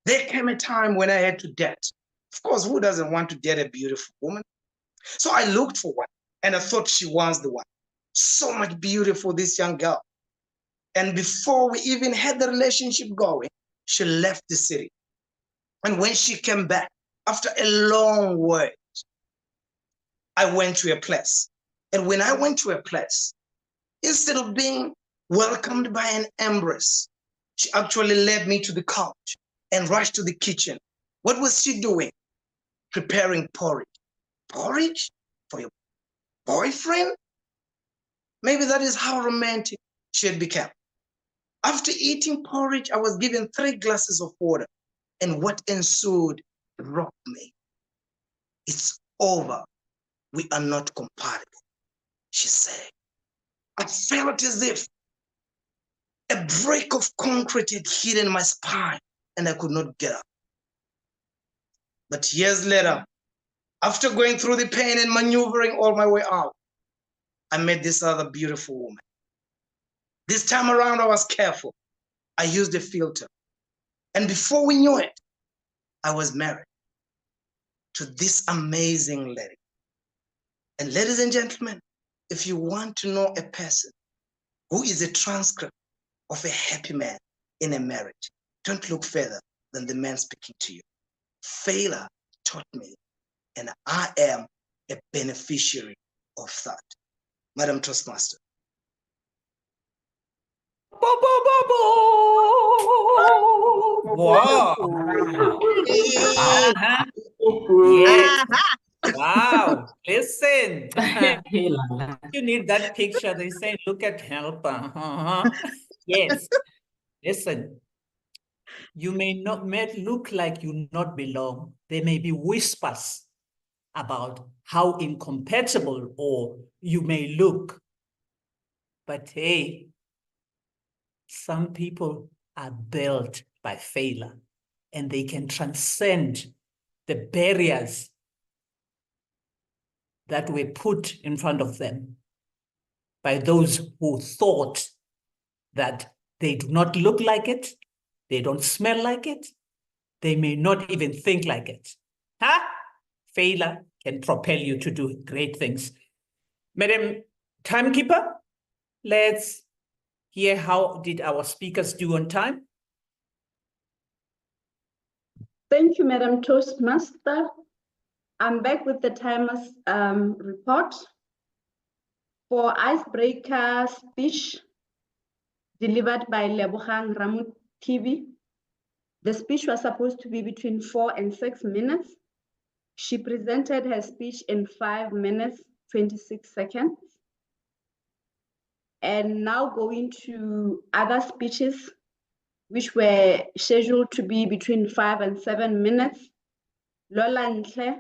There came a time when I had to date. Of course, who doesn't want to date a beautiful woman? So I looked for one and I thought she was the one. So much beautiful, this young girl. And before we even had the relationship going, she left the city. And when she came back, after a long wait, I went to a place. And when I went to a place, instead of being welcomed by an embrace, she actually led me to the couch and rushed to the kitchen. What was she doing? Preparing porridge. Porridge for your boyfriend? Maybe that is how romantic she had become. After eating porridge, I was given 3 glasses of water, and what ensued rocked me. It's over. We are not compatible, she said. I felt as if a brick of concrete had hidden my spine and I could not get up. But years later, after going through the pain and maneuvering all my way out, I met this other beautiful woman. This time around, I was careful. I used a filter. And before we knew it, I was married to this amazing lady. And ladies and gentlemen, if you want to know a person who is a transcript of a happy man in a marriage, don't look further than the man speaking to you. Failure taught me, and I am a beneficiary of that. Madam Toastmaster. Wow. Yes. Wow. Listen. You need that picture. They say, look at helper. Yes. Listen. You may look like you not belong. There may be whispers about how incompatible or you may look. But hey, some people are built by failure and they can transcend the barriers that were put in front of them by those who thought that they do not look like it, they don't smell like it, they may not even think like it. Huh? Failure can propel you to do great things. Madam Timekeeper, let's hear how did our speakers do on time. Thank you, Madam Toastmaster. I'm back with the timers report. For icebreaker speech delivered by Lebogang Ramothibi, the speech was supposed to be between 4 and 6 minutes. She presented her speech in 5 minutes, 26 seconds. And now going to other speeches, which were scheduled to be between 5 and 7 minutes. Lola Ntle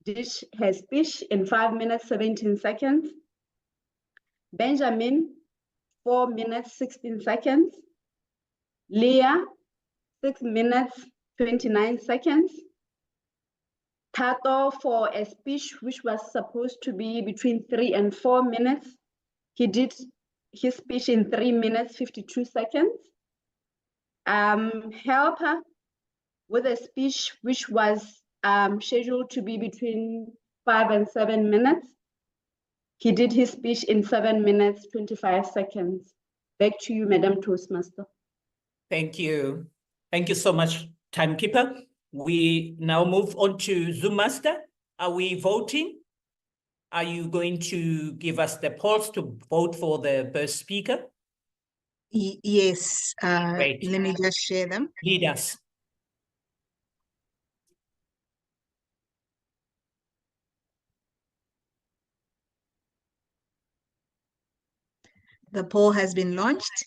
did her speech in 5 minutes, 17 seconds. Benjamin, 4 minutes, 16 seconds. Leah, 6 minutes, 29 seconds. Tato for a speech which was supposed to be between 3 and 4 minutes. He did his speech in 3 minutes, 52 seconds. Helper with a speech which was scheduled to be between 5 and 7 minutes. He did his speech in 7 minutes, 25 seconds. Back to you, Madam Toastmaster. Thank you. Thank you so much, timekeeper. We now move on to Zoom Master. Are we voting? Are you going to give us the polls to vote for the first speaker? Yes. Great. Let me just share them. Lead us. The poll has been launched.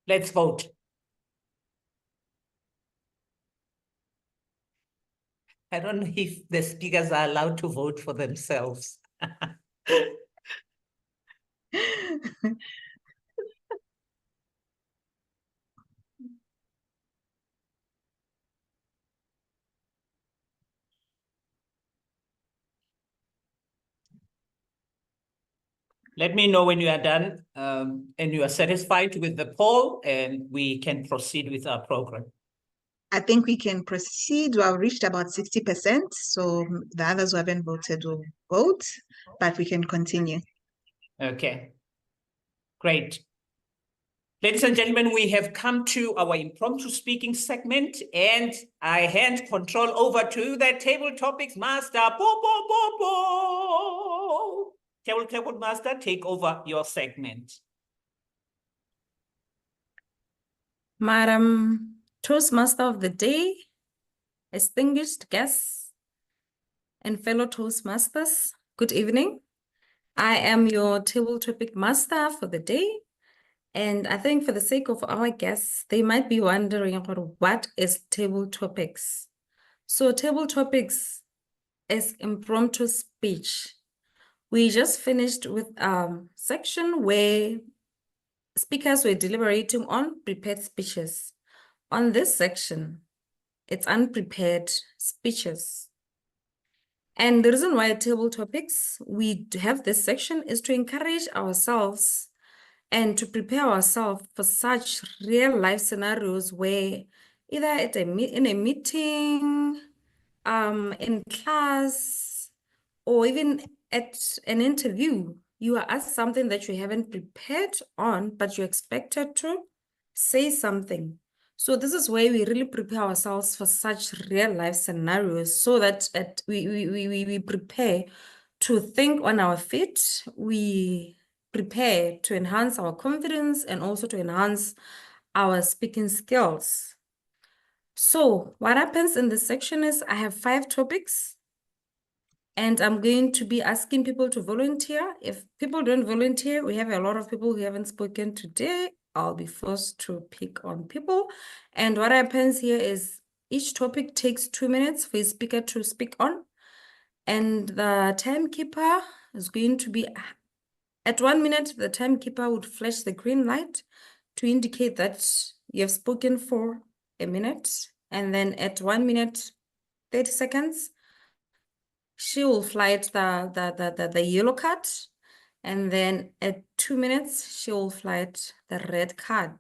Let's vote. I don't know if the speakers are allowed to vote for themselves. Let me know when you are done and you are satisfied with the poll, and we can proceed with our program. I think we can proceed. We have reached about 60%, so the others who haven't voted will vote, but we can continue. Okay, great. Ladies and gentlemen, we have come to our impromptu speaking segment, and I hand control over to the table topics master. Table master, take over your segment. Madam Toastmaster of the day, distinguished guests, and fellow Toastmasters, good evening. I am your table topic master for the day. And I think for the sake of our guests, they might be wondering what is table topics. So table topics is impromptu speech. We just finished with a section where speakers were deliberating on prepared speeches. On this section, it's unprepared speeches. And the reason why table topics, we have this section is to encourage ourselves and to prepare ourselves for such real life scenarios where either at in a meeting, in class, or even at an interview, you are asked something that you haven't prepared on, but you're expected to say something. So this is where we really prepare ourselves for such real life scenarios so that we prepare to think on our feet, we prepare to enhance our confidence and also to enhance our speaking skills. So what happens in this section is I have 5 topics and I'm going to be asking people to volunteer. If people don't volunteer, we have a lot of people who haven't spoken today. I'll be forced to pick on people. And what happens here is each topic takes 2 minutes for a speaker to speak on. And the timekeeper is going to be, at 1 minute, the timekeeper would flash the green light to indicate that you have spoken for a minute. And then at 1 minute, 30 seconds, she will flight the yellow card. And then at 2 minutes, she will flight the red card,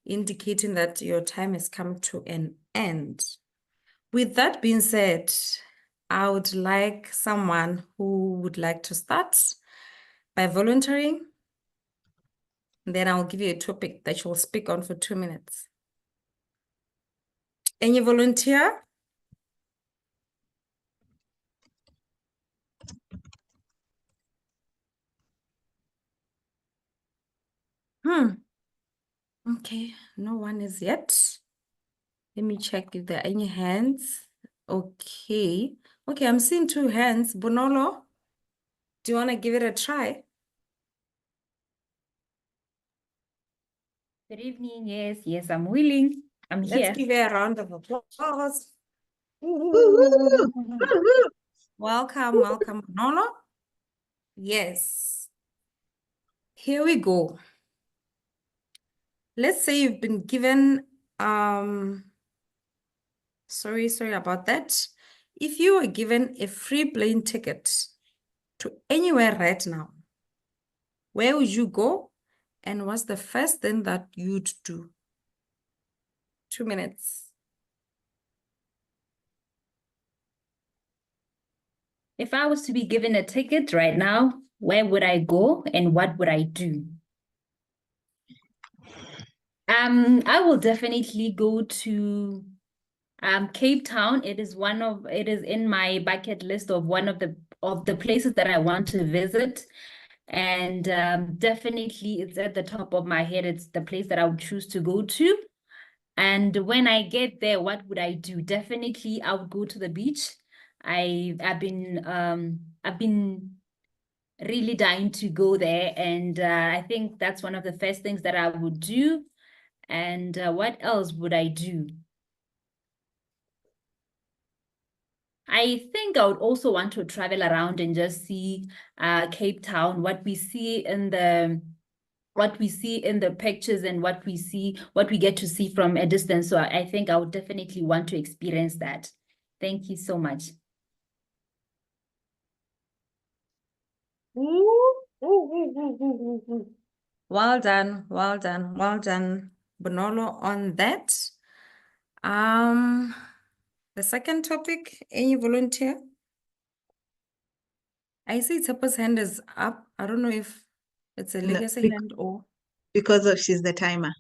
indicating that your time has come to an end. With that being said, I would like someone who would like to start by volunteering. Then I'll give you a topic that you'll speak on for 2 minutes. Any volunteer? Okay, no one is yet. Let me check if there are any hands. Okay. Okay, I'm seeing 2 hands. Bonolo, do you want to give it a try? Good evening. Yes, I'm willing. I'm Let's here. give her a round of applause. Welcome, welcome, Bonolo. Yes. Here we go. Let's say you've been given, sorry about that. If you were given a free plane ticket to anywhere right now, where would you go? And what's the first thing that you'd do? 2 minutes. If I was to be given a ticket right now, where would I go and what would I do? I will definitely go to Cape Town. It is in my bucket list of one of the places that I want to visit. And definitely it's at the top of my head. It's the place that I would choose to go to. And when I get there, what would I do? Definitely I would go to the beach. I've been really dying to go there, and I think that's one of the first things that I would do. And what else would I do? I think I would also want to travel around and just see Cape Town, what we see in the pictures and what we get to see from a distance. So I think I would definitely want to experience that. Thank you so much. Well done, well done, well done, Bonolo, on that. The second topic, any volunteer? I see Tsapa's hand is up. I don't know if it's a No, legacy hand or... because of she's the timer.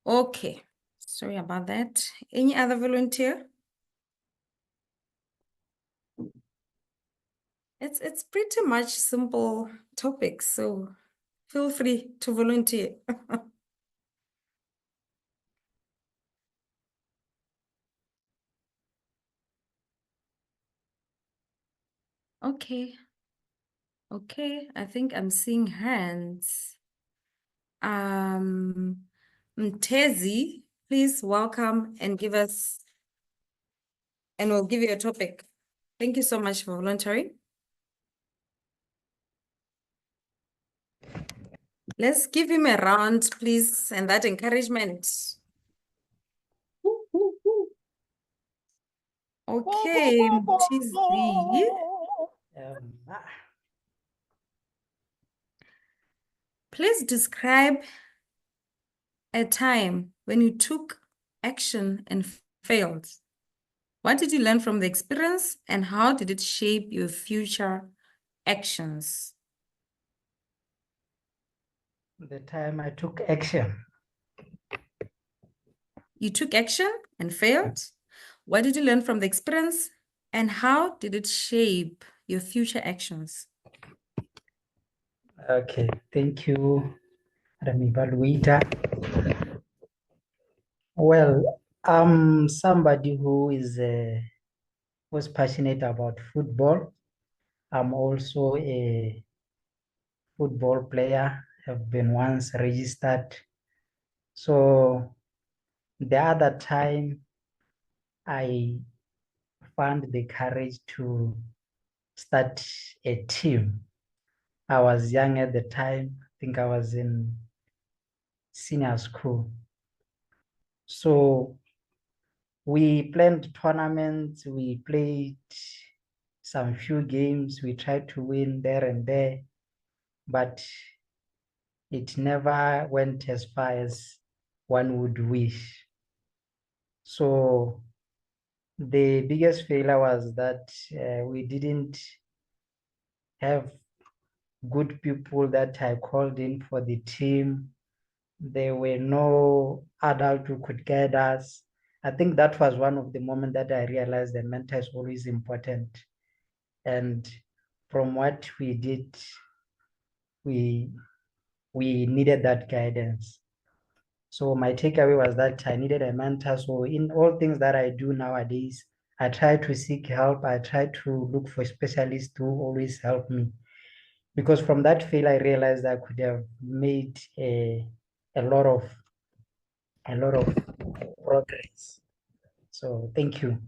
Okay, sorry about that. Any other volunteer? It's pretty much simple topics, so feel free to volunteer. Okay. Okay, I think I'm seeing hands. Mtezi, please welcome and we'll give you a topic. Thank you so much for volunteering. Let's give him a round, please, and that encouragement. Okay, Mtezi. Please describe a time when you took action and failed. What did you learn from the experience and how did it shape your future actions? The time I took action. You took action and failed. What did you learn from the experience and how did it shape your future actions? Okay, thank you, Madam Evaluator. Well, I'm somebody who was passionate about football. I'm also a football player, have been once registered. So the other time I found the courage to start a team. I was young at the time. I think I was in senior school. So we planned tournaments, we played some few games, we tried to win there and there, but it never went as far as one would wish. So the biggest failure was that we didn't have good people that I called in for the team. There were no adult who could guide us. I think that was one of the moments that I realized that mentor is always important. And from what we did, we we needed that guidance. So my takeaway was that I needed a mentor. So in all things that I do nowadays, I try to seek help. I try to look for specialists to always help me. Because from that fail, I realized I could have made a lot of progress. So thank you.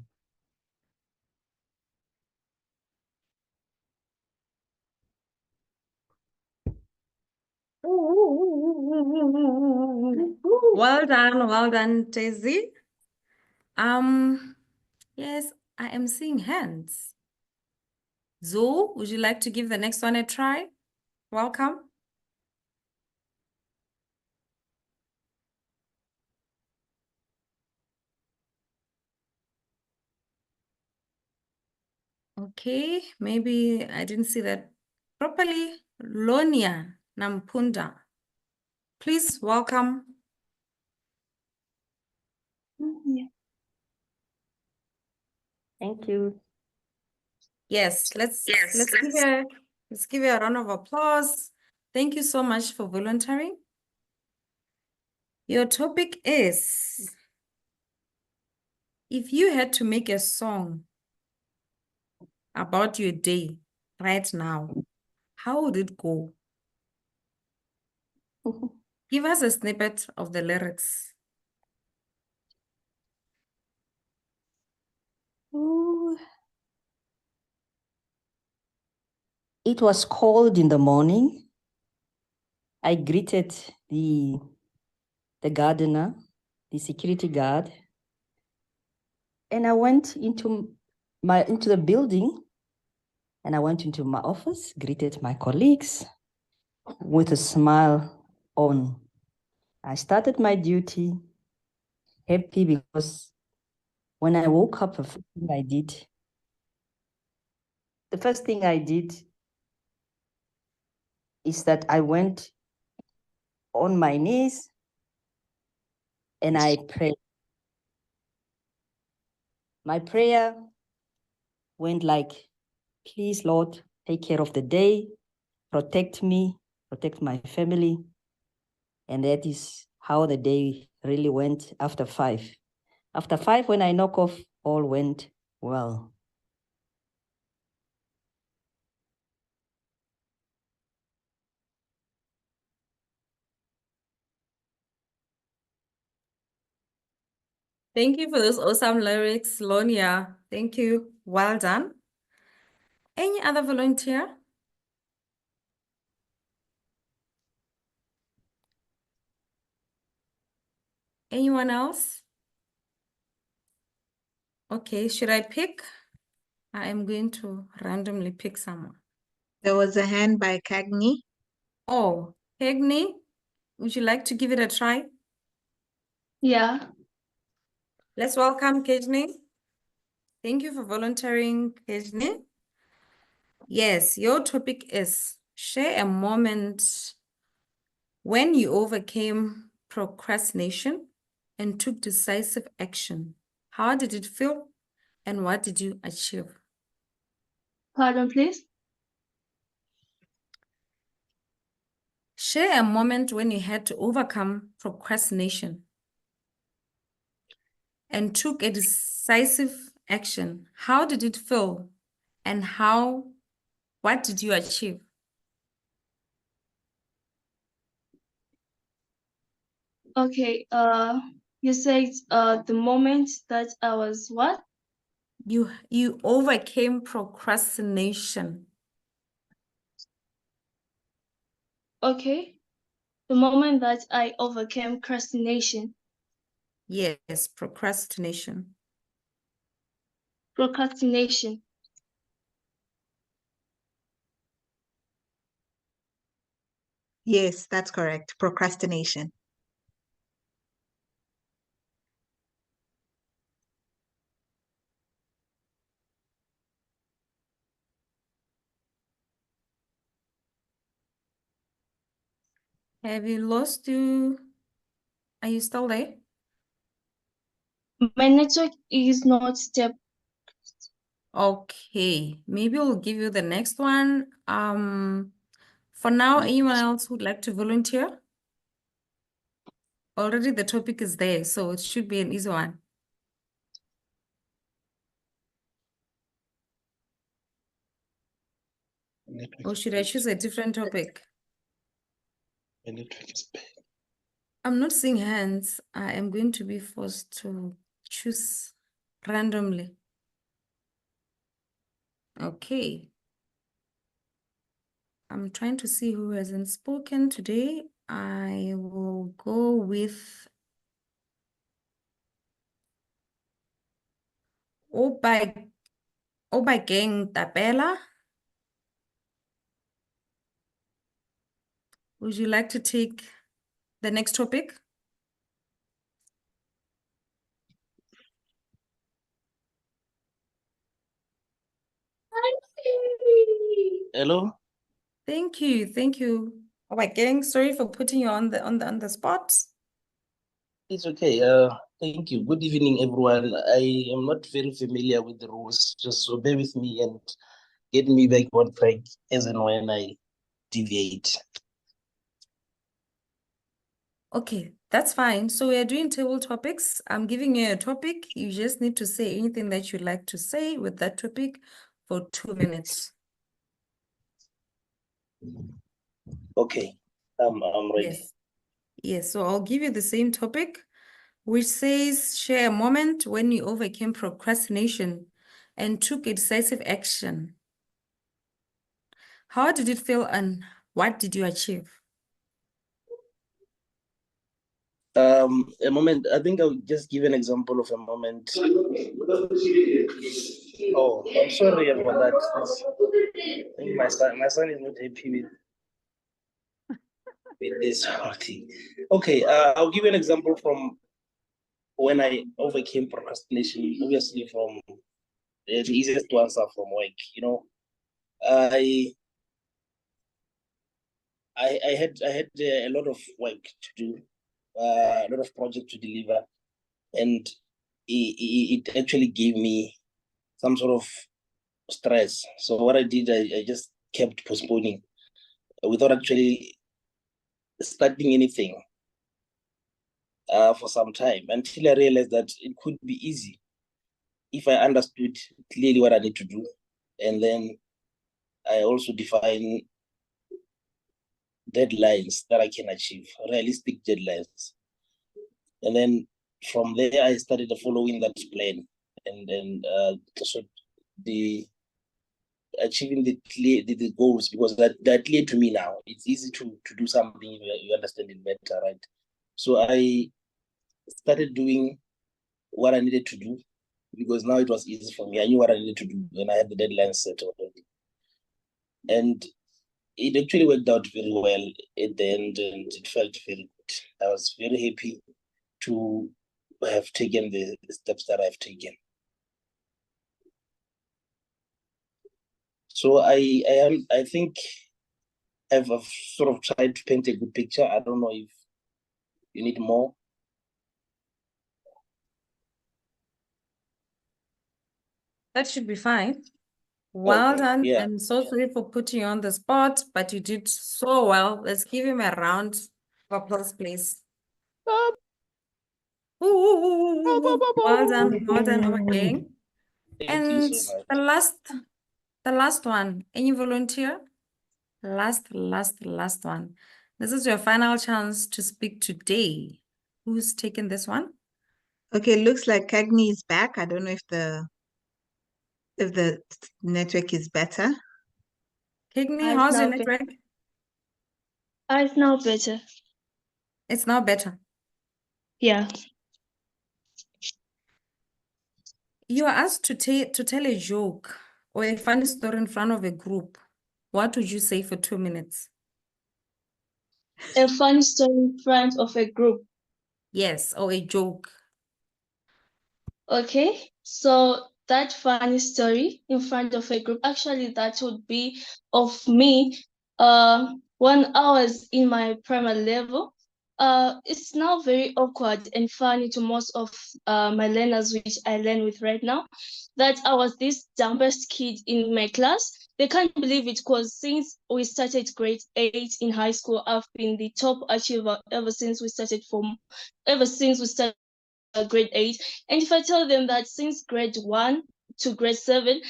Well done, Daisy. Yes, I am seeing hands. Zoe, would you like to give the next one a try? Welcome. Okay, maybe I didn't see that properly. Lonia Nampunda. Please welcome. Thank you. Yes, let's give you a round of applause. Thank you so much for volunteering. Your topic is, if you had to make a song about your day right now, how would it go? Give us a snippet of the lyrics. Ooh. It was cold in the morning. I greeted the gardener, the security guard, and I went into the building, and I went into my office, greeted my colleagues with a smile on. I started my duty happy because when I woke up, the first thing I did is that I went on my knees and I prayed. My prayer went like, please, Lord, take care of the day, protect me, protect my family. And that is how the day really went after 5. After 5, when I knock off, all went well. Thank you for those awesome lyrics, Lonia. Thank you. Well done. Any other volunteer? Anyone else? Okay, should I pick? I am going to randomly pick someone. There was a hand by Cagney. Oh, Cagney, would you like to give it a try? Yeah. Let's welcome Cagney. Thank you for volunteering, Cagney. Yes, your topic is share a moment when you overcame procrastination and took decisive action. How did it feel and what did you achieve? Pardon, please? Share a moment when you had to overcome procrastination and took a decisive action. How did it feel and what did you achieve? Okay, you said the moment that I was what? You overcame procrastination. Okay. The moment that I overcame procrastination. Yes, procrastination. Procrastination. Yes, that's correct. Procrastination. Have you lost you? Are you still there? My network is not stable. Okay, maybe we'll give you the next one. For now, anyone else who'd like to volunteer? Already the topic is there, so it should be an easy one. Or should I choose a different topic? I'm not seeing hands. I am going to be forced to choose randomly. Okay. I'm trying to see who hasn't spoken today. I will go with Obageng Tapela. Would you like to take the next topic? Hello. Thank you. Thank you. Obageng, sorry for putting you on the spot. It's okay. Thank you. Good evening, everyone. I am not very familiar with the rules, just so bear with me and get me back on track as and when I deviate. Okay, that's fine. So we are doing table topics. I'm giving you a topic. You just need to say anything that you'd like to say with that topic for 2 minutes. Okay, I'm ready. Yes. Yes, so I'll give you the same topic, which says share a moment when you overcame procrastination and took a decisive action. How did it feel and what did you achieve? A moment. I think I'll just give an example of a moment. Oh, I'm sorry about that. I think my son is not happy with this whole thing. Okay, I'll give you an example from when I overcame procrastination. Obviously, from the easiest to answer from work. You know, I had a lot of work to do, a lot of project to deliver, and it actually gave me some sort of stress. So what I did, I just kept postponing without actually starting anything for some time until I realized that it could be easy if I understood clearly what I need to do. And then I also define deadlines that I can achieve, realistic deadlines. And then from there, I started following that plan. And then so the achieving the goals, because they're clear to me now. It's easy to do something if you understand it better, right? So I started doing what I needed to do because now it was easy for me. I knew what I needed to do and I had the deadline set already. And it actually worked out very well at the end and it felt very good. I was very happy to have taken the steps that I've taken. So I think I've sort of tried to paint a good picture. I don't know if you need more. That should be fine. Well Okay, done. yeah. I'm so sorry for putting you on the spot, but you did so well. Let's give him a round of applause, please. Well done, Obageng. Thank you And so much. the last one, any volunteer? Last one. This is your final chance to speak today. Who's taking this one? Okay, looks like Cagney is back. I don't know if the network is better. Cagney, how's your network? It's now better. It's now better. Yeah. You are asked to tell a joke or a funny story in front of a group. What would you say for 2 minutes? A funny story in front of a group. Yes, or a joke. Okay, so that funny story in front of a group, actually that would be of me when I was in my primary level. it's now very awkward and funny to most of my learners, which I learn with right now, that I was this dumbest kid in my class. They can't believe it because since we started grade 8 in high school, I've been the top achiever ever since we started grade 8. And if I tell them that since grade 1 to grade 7,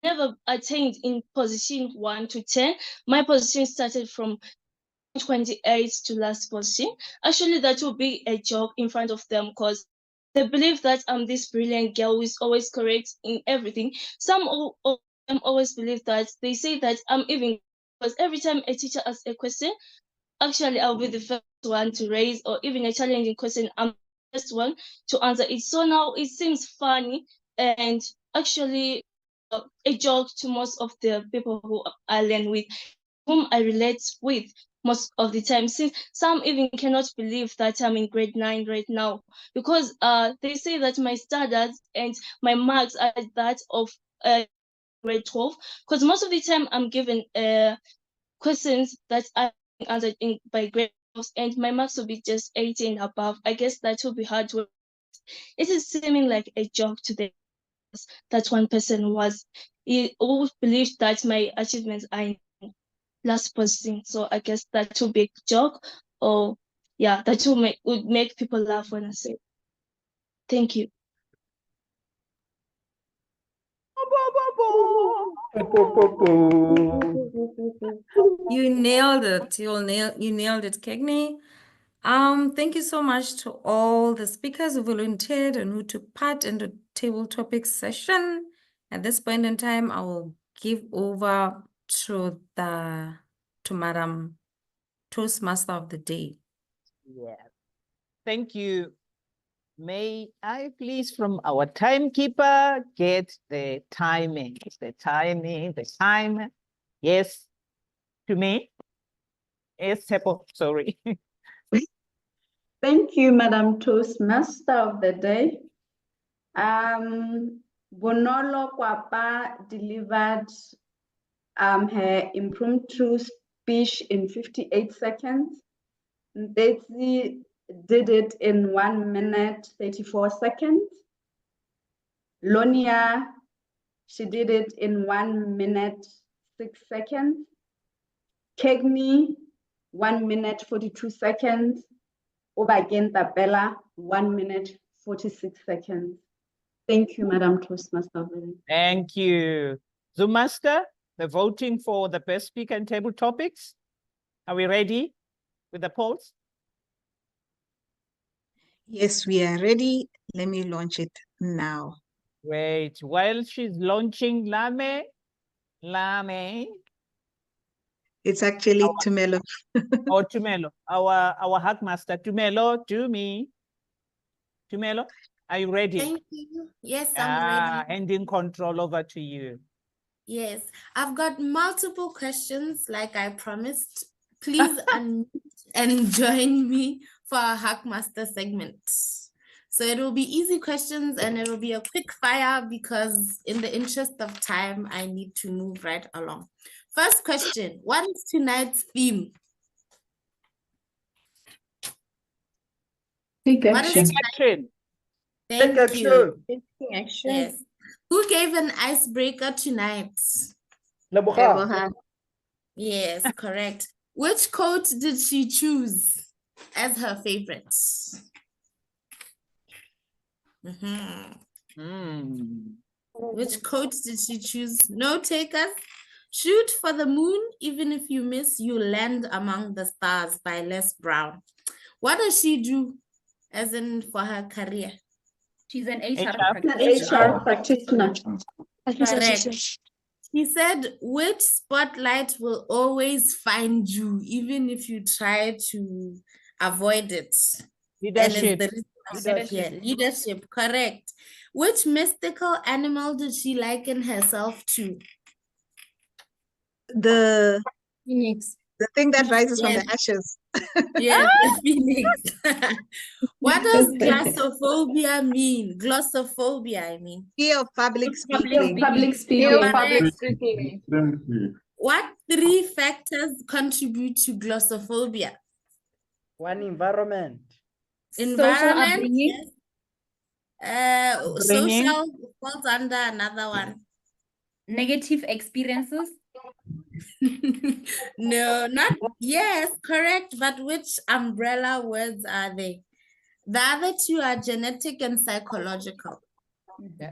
never attained in position 1 to 10, my position started from 28 to last position. Actually, that will be a joke in front of them because they believe that I'm this brilliant girl who is always correct in everything. Some of them always believe that. They say that I'm even, because every time a teacher asks a question, actually I'll be the first one to raise, or even a challenging question, I'm the first one to answer it. So now it seems funny and actually a joke to most of the people who I learn with, whom I relate with most of the time, since some even cannot believe that I'm in grade 9 right now, because they say that my standards and my marks are that of grade 12, because most of the time I'm given questions that I answered by grade 12, and my marks will be just 18 and above. I guess that will be hard to. It is seeming like a joke to them. That one person was, he always believed that my achievements are in last position. So I guess that will be a joke, or yeah, that would make people laugh when I say it. Thank you. You nailed it. You nailed it, Kegni. Thank you so much to all the speakers who volunteered and who took part in the table topics session. At this point in time, I will give over to Madam Toastmaster of the day. Yeah. Thank you. May I please, from our timekeeper, get the timing? The time. Yes, to me. Yes, Tepo, sorry. Thank you, Madam Toastmaster of the day. Bonolo Kwapa delivered her impromptu speech in 58 seconds. Betsy did it in 1 minute, 34 seconds. Lonia, she did it in 1 minute, 6 seconds. Kegni, 1 minute, 42 seconds. Obagenta Bella, 1 minute, 46 seconds. Thank you, Madam Toastmaster. Thank you. Zoommaster, the voting for the best speaker and table topics. Are we ready with the polls? Yes, we are ready. Let me launch it now. Wait, while she's launching Lame. It's actually Tumelo. Oh, Tumelo, our hackmaster. Tumelo, to me. Tumelo, are you ready? Thank you. Yes, I'm ready. Handing control over to you. Yes, I've got multiple questions like I promised. Please unmute and join me for our Hackmaster segment. So it will be easy questions and it will be a quick fire because in the interest of time, I need to move right along. First question, what is tonight's theme? Take action. Thank you. Taking action. Yes. Who gave an icebreaker tonight? Leboha. Yes, correct. Which quote did she choose as her favorite? Which quote did she choose? No takers. Shoot for the moon, even if you miss, you land among the stars by Les Brown. What does she do as in for her career? She's an HR practitioner. Correct. He said, which spotlight will always find you, even if you try to avoid it? Leadership. Leadership, correct. Which mystical animal did she liken herself to? The phoenix. The thing that rises from the ashes. Yes, the phoenix. What does glossophobia mean? Glossophobia, I mean. Fear of public speaking. Fear of public speaking. What 3 factors contribute to glossophobia? One, environment. Environment, upbringing. yes. Upbringing. Social falls under another one. Negative experiences. No, not, yes, correct, but which umbrella words are they? The other two are genetic and psychological.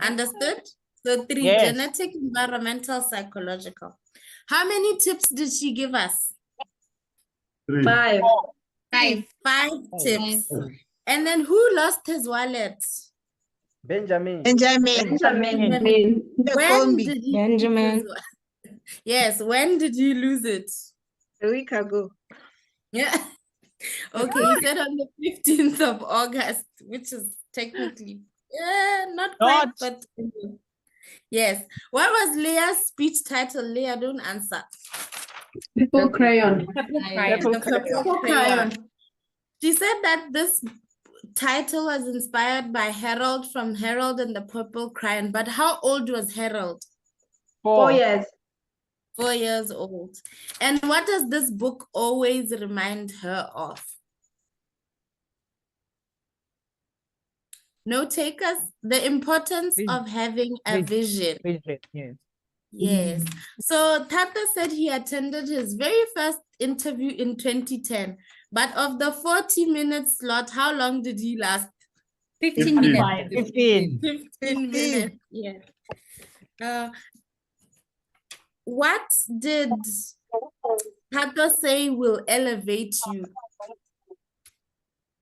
Understood? So three, Yes. genetic, environmental, psychological. How many tips did she give us? 5. Five tips. And then who lost his wallet? Benjamin. Benjamin. The When combi. did he Benjamin. lose his wallet? Yes, when did you lose it? A week ago. Yeah. Okay, he said on the 15th of August, which is technically not quite, but yes. What was Leah's speech title? Leah, don't answer. Purple crayon. The Purple Crayon. She said that this title was inspired by Harold from Harold and the Purple Crayon. But how old was Harold? 4 years. 4 years old. And what does this book always remind her of? Note takers, the importance of having a vision. Yes. Yes. So Tata said he attended his very first interview in 2010. But of the 40-minute slot, how long did he last? 15 minutes. 15 minutes. Yes. What did Tata say will elevate you?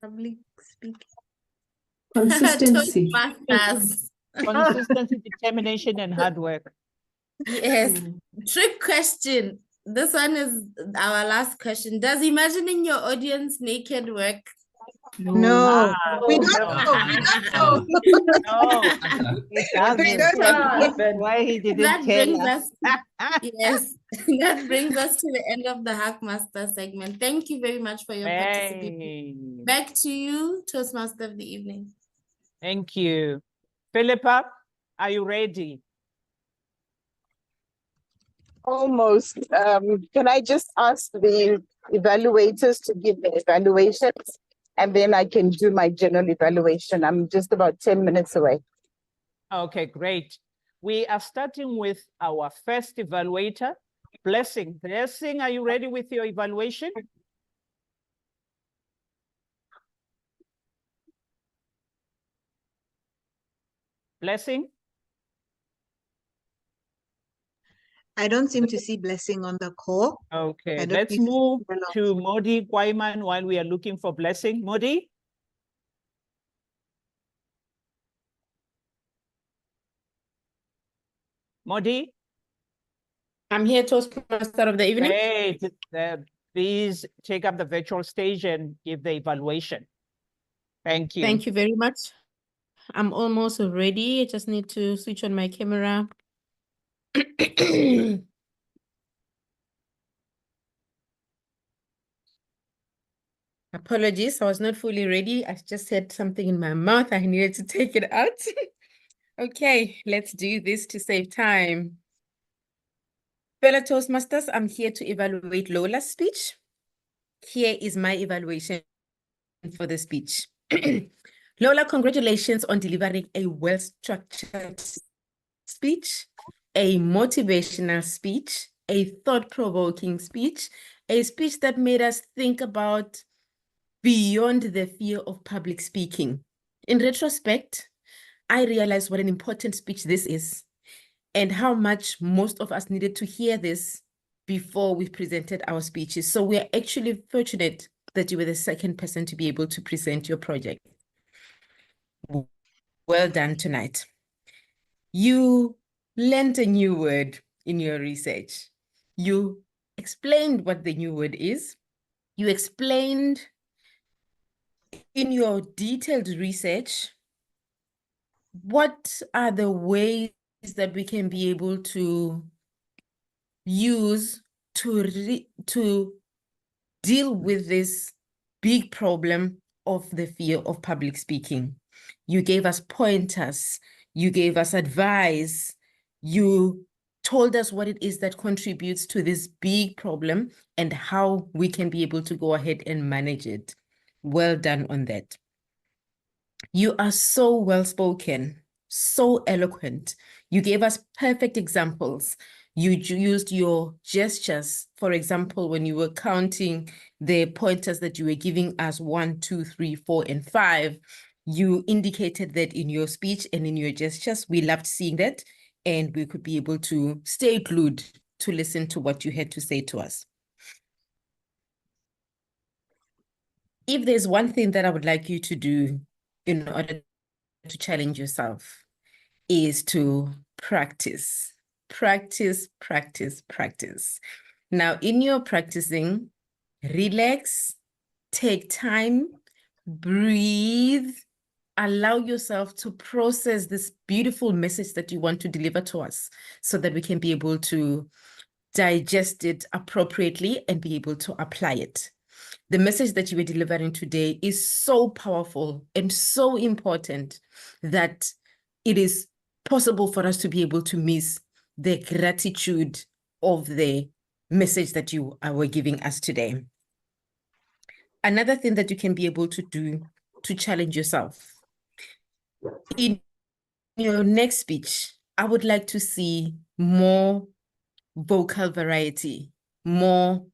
Public speaking. Consistency. Toastmasters. Consistency, determination, and hard work. Yes. Trick question. This one is our last question. Does imagining your audience naked work? No. We don't know. We don't know. No, it doesn't. Why he didn't That tell brings us? Yes, that brings us to the end of the Hackmaster segment. Thank you very much for your participation. Back to you, Toastmaster of the evening. Thank you. Philippa, are you ready? Almost. Can I just ask the evaluators to give the evaluations, and then I can do my general evaluation? I'm just about 10 minutes away. Okay, great. We are starting with our first evaluator, Blessing. Blessing, are you ready with your evaluation? Blessing? I don't seem to see Blessing on the call. Okay, let's move to Modi Kwaiman while we are looking for Blessing. Modi? Modi? I'm here, Toastmaster of the evening. Great. Please take up the virtual stage and give the evaluation. Thank you. Thank you very much. I'm almost ready. I just need to switch on my camera. Apologies, I was not fully ready. I just had something in my mouth. I needed to take it out. Okay, let's do this to save time. Fellow Toastmasters, I'm here to evaluate Lola's speech. Here is my evaluation for the speech. Lola, congratulations on delivering a well-structured speech, a motivational speech, a thought-provoking speech, a speech that made us think about beyond the fear of public speaking. In retrospect, I realized what an important speech this is and how much most of us needed to hear this before we presented our speeches. So we're actually fortunate that you were the second person to be able to present your project. Well done tonight. You learned a new word in your research. You explained what the new word is. You explained in your detailed research what are the ways that we can be able to use to deal with this big problem of the fear of public speaking. You gave us pointers, you gave us advice, you told us what it is that contributes to this big problem and how we can be able to go ahead and manage it. Well done on that. You are so well spoken, so eloquent. You gave us perfect examples. You used your gestures. For example, when you were counting the pointers that you were giving us 1, 2, 3, 4, and 5, you indicated that in your speech and in your gestures. We loved seeing that, and we could be able to stay glued to listen to what you had to say to us. If there's one thing that I would like you to do in order to challenge yourself, is to practice. Practice, practice, practice. Now, in your practicing, relax, take time, breathe, allow yourself to process this beautiful message that you want to deliver to us so that we can be able to digest it appropriately and be able to apply it. The message that you were delivering today is so powerful and so important that it is possible for us to be able to miss the gratitude of the message that you were giving us today. Another thing that you can be able to do to challenge yourself. In your next speech, I would like to see more vocal variety, more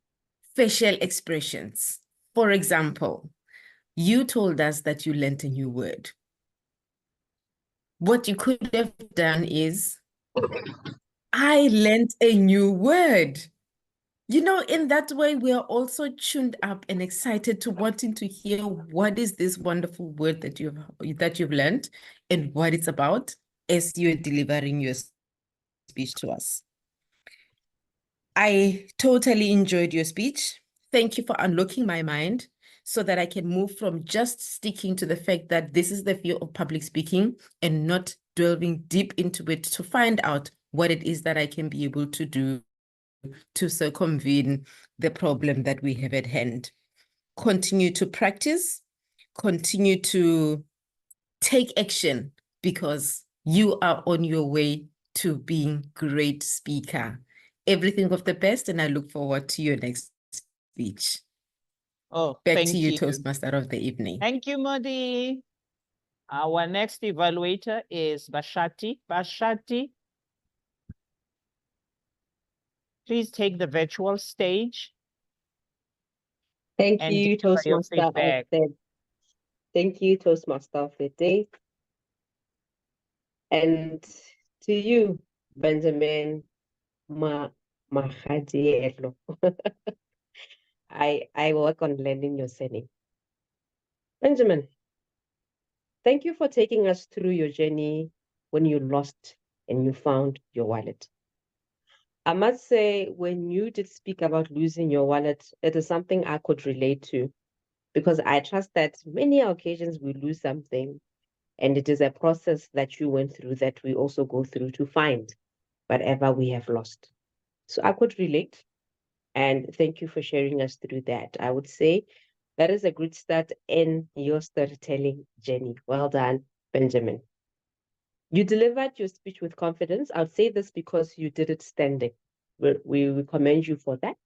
facial expressions. For example, you told us that you learned a new word. What you could have done is, I learned a new word. You know, in that way, we are also tuned up and excited to wanting to hear what is this wonderful word that you've learned and what it's about as you're delivering your speech to us. I totally enjoyed your speech. Thank you for unlocking my mind so that I can move from just sticking to the fact that this is the fear of public speaking and not delving deep into it to find out what it is that I can be able to do to circumvent the problem that we have at hand. Continue to practice, continue to take action, because you are on your way to being a great speaker. Everything of the best, and I look forward to your next speech. Oh, Back thank to you, you. Toastmaster of the evening. Thank you, Modi. Our next evaluator is Bashati. Bashati, please take the virtual stage. Thank and you, deliver your Toastmaster of feedback. thank you, Toastmaster of the day. And to you, Benjamin Mahadielo. I work on learning your surname. Benjamin, thank you for taking us through your journey when you lost and you found your wallet. I must say, when you did speak about losing your wallet, it is something I could relate to, because I trust that many occasions we lose something, and it is a process that you went through that we also go through to find whatever we have lost. So I could relate, and thank you for sharing us through that. I would say that is a good start in your storytelling journey. Well done, Benjamin. You delivered your speech with confidence. I'll say this because you did it standing. We commend you for that,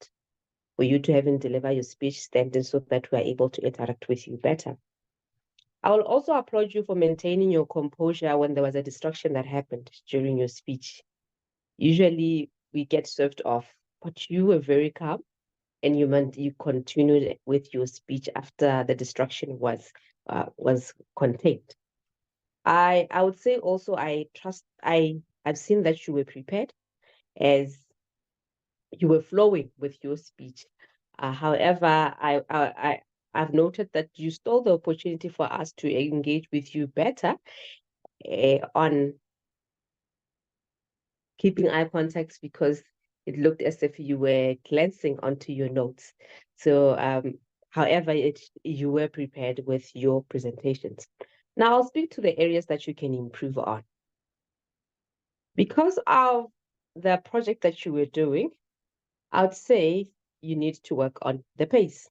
for you to having delivered your speech standing so that we are able to interact with you better. I will also applaud you for maintaining your composure when there was a distraction that happened during your speech. Usually we get served off, but you were very calm and you continued with your speech after the distraction was contained. I would say also I've seen that you were prepared as you were flowing with your speech. However, I've noted that you stole the opportunity for us to engage with you better on keeping eye contact, because it looked as if you were glancing onto your notes. So, however, you were prepared with your presentations. Now I'll speak to the areas that you can improve on. Because of the project that you were doing, I'd say you need to work on the pace.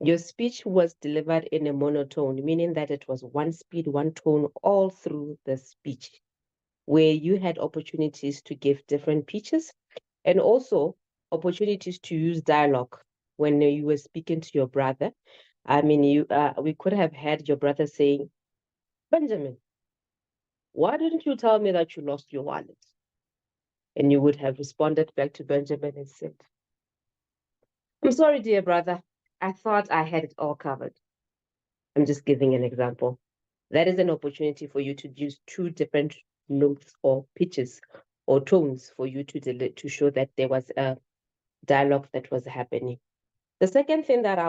Your speech was delivered in a monotone, meaning that it was one speed, one tone all through the speech, where you had opportunities to give different pitches and also opportunities to use dialogue when you were speaking to your brother, I mean, we could have had your brother saying, Benjamin, why didn't you tell me that you lost your wallet? And you would have responded back to Benjamin and said, I'm sorry, dear brother. I thought I had it all covered. I'm just giving an example. That is an opportunity for you to use two different notes or pitches or tones for you to show that there was a dialogue that was happening. The second thing that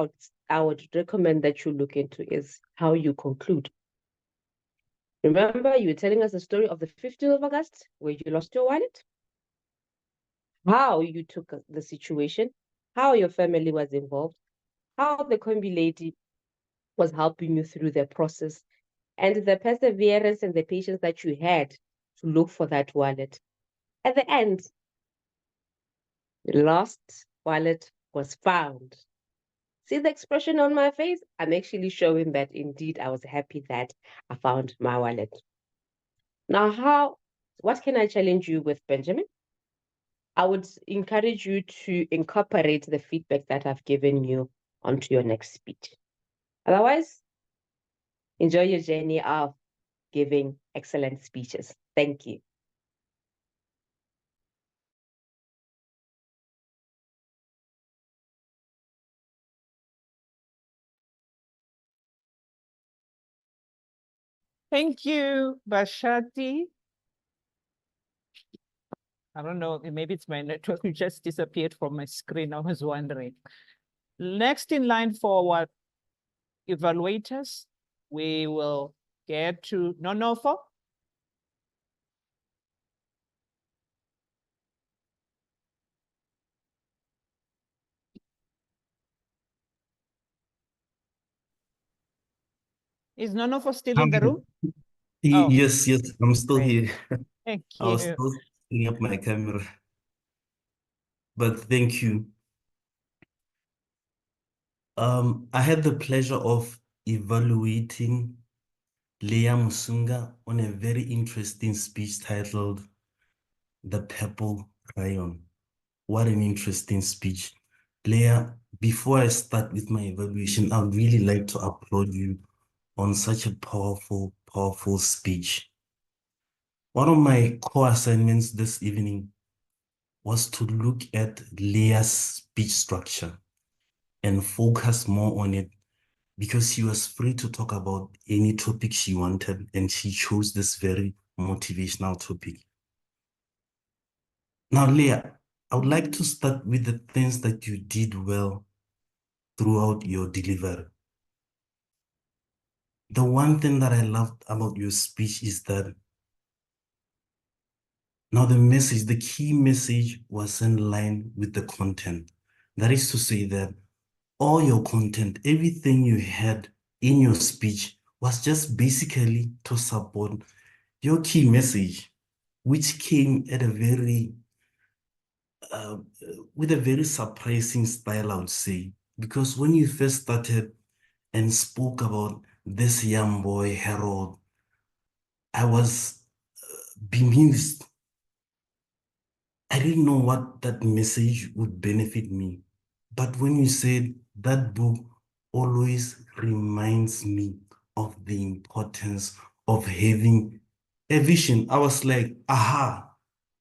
I would recommend that you look into is how you conclude. Remember, you were telling us the story of the 15th of August where you lost your wallet? How you took the situation, how your family was involved, how the combi lady was helping you through the process, and the perseverance and the patience that you had to look for that wallet. At the end, the lost wallet was found. See the expression on my face? I'm actually showing that indeed I was happy that I found my wallet. Now, what can I challenge you with, Benjamin? I would encourage you to incorporate the feedback that I've given you onto your next speech. Otherwise, enjoy your journey of giving excellent speeches. Thank you. Thank you, Bashati. I don't know, maybe it's my network, it just disappeared from my screen. I was wondering. Next in line for what evaluators, we will get to Nonofo. Is Nonofo still in the room? Oh. Yes, I'm still Great. here. Thank I was you. still setting up my camera. But thank you. I had the pleasure of evaluating Leah Musunga on a very interesting speech titled The Purple Crayon. What an interesting speech. Leah, before I start with my evaluation, I would really like to applaud you on such a powerful, powerful speech. One of my core assignments this evening was to look at Leah's speech structure and focus more on it because she was free to talk about any topic she wanted and she chose this very motivational topic. Now, Leah, I would like to start with the things that you did well throughout your delivery. The one thing that I loved about your speech is that now the message, the key message was in line with the content. That is to say that all your content, everything you had in your speech was just basically to support your key message, which came at a very, with a very surprising style, I would say. Because when you first started and spoke about this young boy, Harold, I was bemused. I didn't know what that message would benefit me. But when you said that book always reminds me of the importance of having a vision, I was like, aha,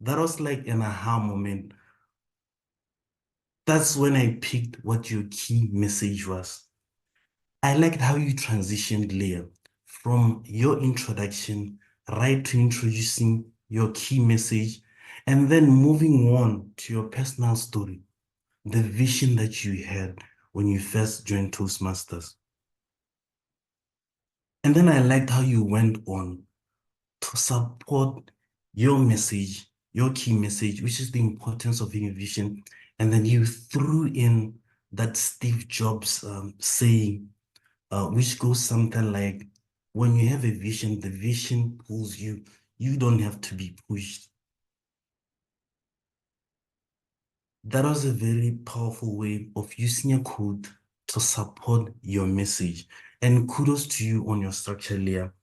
that was like an aha moment. That's when I picked what your key message was. I liked how you transitioned, Leah, from your introduction right to introducing your key message and then moving on to your personal story, the vision that you had when you first joined Toastmasters. And then I liked how you went on to support your message, your key message, which is the importance of having a vision. And then you threw in that Steve Jobs saying, which goes something like, when you have a vision, the vision pulls you. You don't have to be pushed. That was a very powerful way of using a code to support your message. And kudos to you on your structure layer.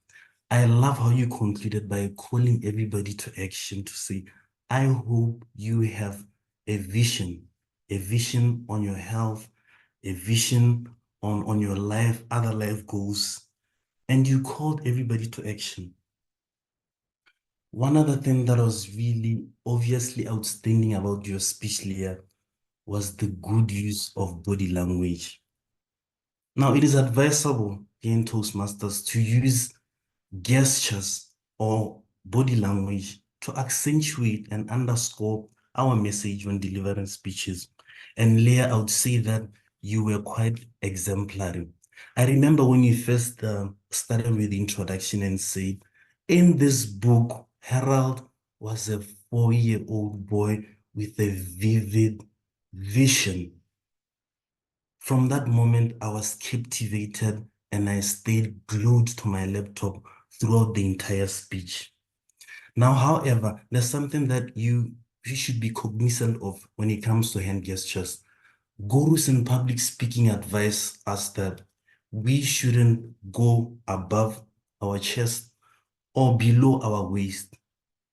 I love how you concluded by calling everybody to action to say, I hope you have a vision on your health, a vision on your life, other life goals, and you called everybody to action. One other thing that was really obviously outstanding about your speech, Leah, was the good use of body language. Now, it is advisable here in Toastmasters to use gestures or body language to accentuate and underscore our message when delivering speeches. And Leah, I would say that you were quite exemplary. I remember when you first started with the introduction and said, in this book, Harold was a 4-year-old boy with a vivid vision. From that moment, I was captivated and I stayed glued to my laptop throughout the entire speech. Now, however, there's something that you should be cognizant of when it comes to hand gestures. Gurus in public speaking advise us that we shouldn't go above our chest or below our waist.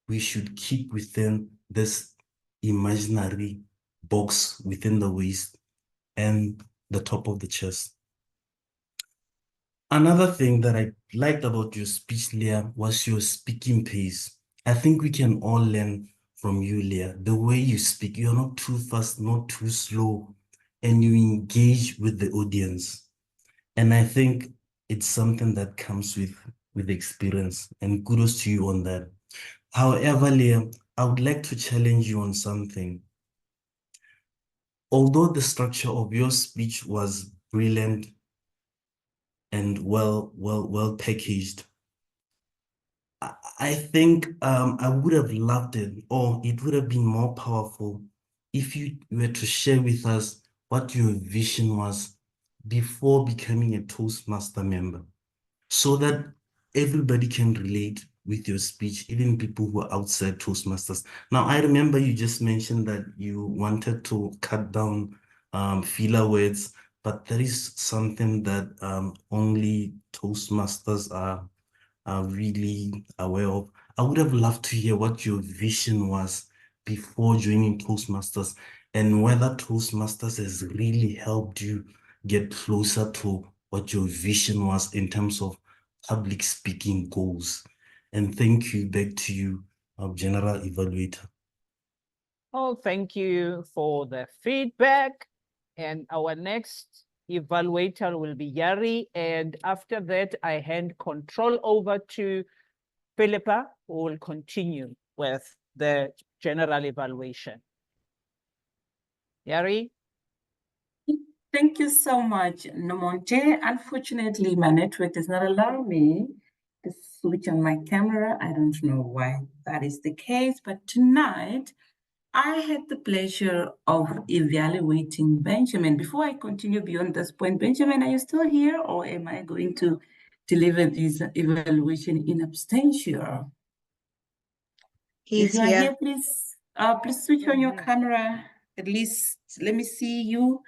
We should keep within this imaginary box within the waist and the top of the chest. Another thing that I liked about your speech, Leah, was your speaking pace. I think we can all learn from you, Leah. The way you speak, you're not too fast, not too slow, and you engage with the audience. And I think it's something that comes with experience, and kudos to you on that. However, Leah, I would like to challenge you on something. Although the structure of your speech was brilliant and well packaged, I think I would have loved it, or it would have been more powerful if you were to share with us what your vision was before becoming a Toastmaster member, so that everybody can relate with your speech, even people who are outside Toastmasters. Now, I remember you just mentioned that you wanted to cut down filler words, but that is something that only Toastmasters are really aware of. I would have loved to hear what your vision was before joining Toastmasters, and whether Toastmasters has really helped you get closer to what your vision was in terms of public speaking goals. And thank you, back to you, General Evaluator. Oh, thank you for the feedback. And our next evaluator will be Yari. And after that, I hand control over to Philippa, who will continue with the general evaluation. Yari? Thank you so much, Nomonde. Unfortunately, my network does not allow me to switch on my camera. I don't know why that is the case, but tonight I had the pleasure of evaluating Benjamin. Before I continue beyond this point, Benjamin, are you still here, or am I going to deliver this evaluation in absentia? He's if you are here. here, please switch on your camera. At least let me see you.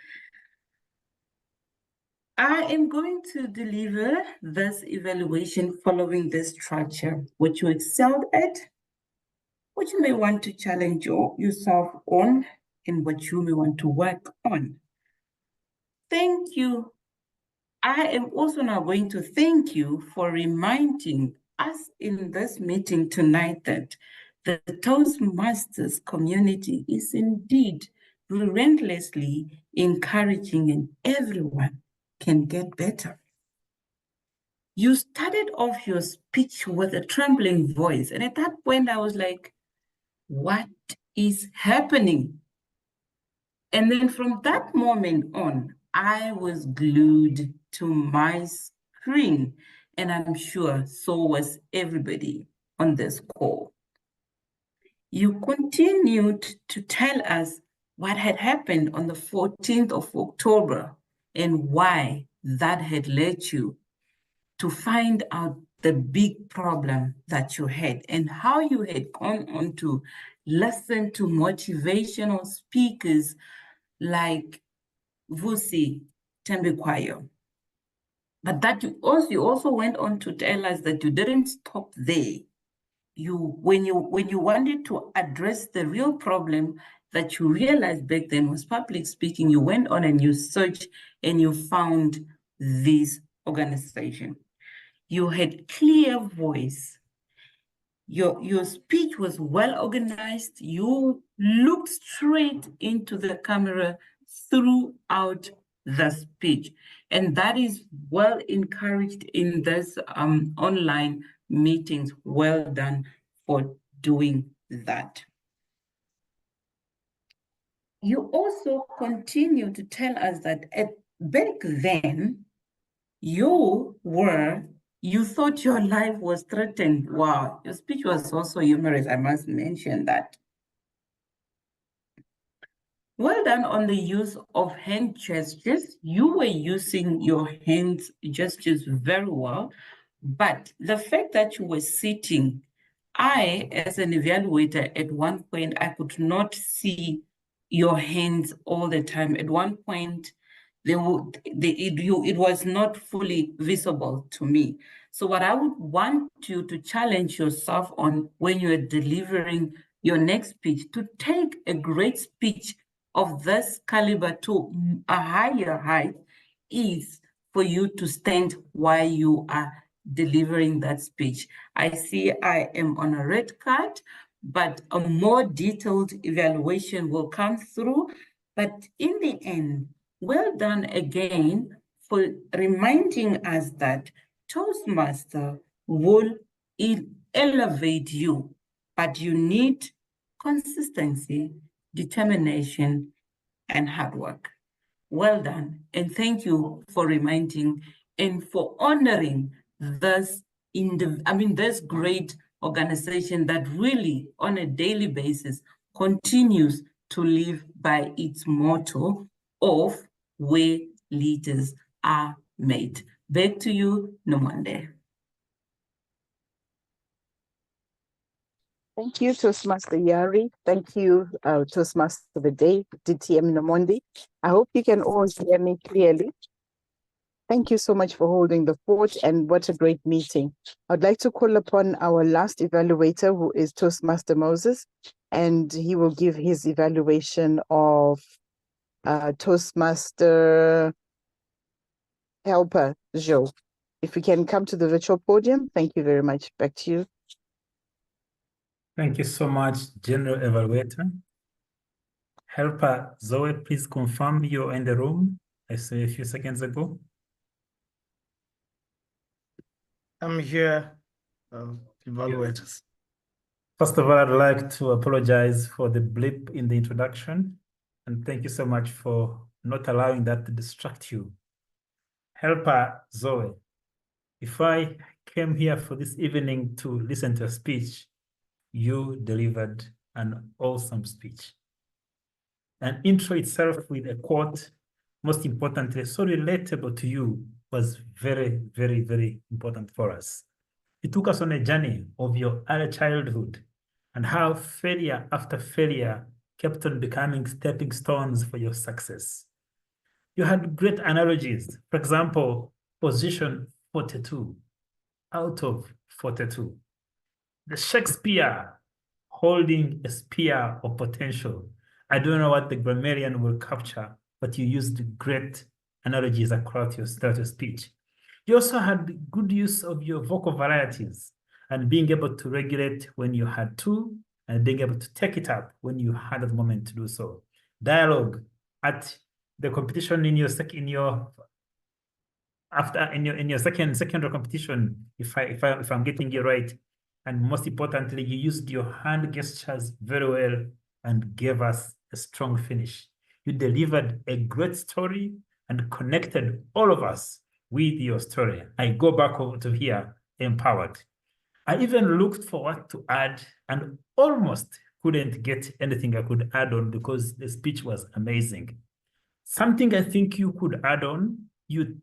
I am going to deliver this evaluation following this structure, what you excelled at, what you may want to challenge yourself on, and what you may want to work on. Thank you. I am also now going to thank you for reminding us in this meeting tonight that the Toastmasters community is indeed relentlessly encouraging, and everyone can get better. You started off your speech with a trembling voice, and at that point I was like, what is happening? And then from that moment on, I was glued to my screen, and I'm sure so was everybody on this call. You continued to tell us what had happened on the 14th of October and why that had led you to find out the big problem that you had, and how you had gone on to listen to motivational speakers like Vusi Tembekwayo. But that you also went on to tell us that you didn't stop there. When you wanted to address the real problem that you realized back then was public speaking, you went on and you searched and you found this organization. You had clear voice. Your speech was well organized. You looked straight into the camera throughout the speech. And that is well encouraged in this online meetings. Well done for doing that. You also continue to tell us that back then, you thought your life was threatened. Wow, your speech was also humorous, I must mention that. Well done on the use of hand gestures. You were using your hand gestures very well, but the fact that you were sitting, I, as an evaluator, at one point, I could not see your hands all the time. At one point, it was not fully visible to me. So what I would want you to challenge yourself on when you are delivering your next speech, to take a great speech of this caliber to a higher height, is for you to stand while you are delivering that speech. I see I am on a red card, but a more detailed evaluation will come through. But in the end, well done again for reminding us that Toastmaster will elevate you, but you need consistency, determination, and hard work. Well done, and thank you for reminding and for honoring this this great organization that really, on a daily basis, continues to live by its motto of where leaders are made. Back to you, Nomonde. Thank you, Toastmaster Yari. Thank you, Toastmaster of the Day, DTM Nomonde. I hope you can all hear me clearly. Thank you so much for holding the fort, and what a great meeting. I'd like to call upon our last evaluator, who is Toastmaster Moses, and he will give his evaluation of Toastmaster Helper Joe. If we can come to the virtual podium, thank you very much. Back to you. Thank you so much, General Evaluator. Helper Zoe, please confirm you're in the room. I saw a few seconds ago. I'm here, evaluators. First of all, I'd like to apologize for the blip in the introduction, and thank you so much for not allowing that to distract you. Helper Zoe, if I came here for this evening to listen to a speech, you delivered an awesome speech. An intro itself with a quote, most importantly, so relatable to you, was very, very, very important for us. You took us on a journey of your early childhood and how failure after failure kept on becoming stepping stones for your success. You had great analogies. For example, position 42 out of 42. The Shakespeare holding a spear of potential. I don't know what the grammarian will capture, but you used great analogies across your speech. You also had good use of your vocal varieties and being able to regulate when you had to and being able to take it up when you had a moment to do so. Dialogue at the competition in your second competition, if I'm getting it right, and most importantly, you used your hand gestures very well and gave us a strong finish. You delivered a great story and connected all of us with your story. I go back over to here empowered. I even looked for what to add and almost couldn't get anything I could add on because the speech was amazing. Something I think you could add on, you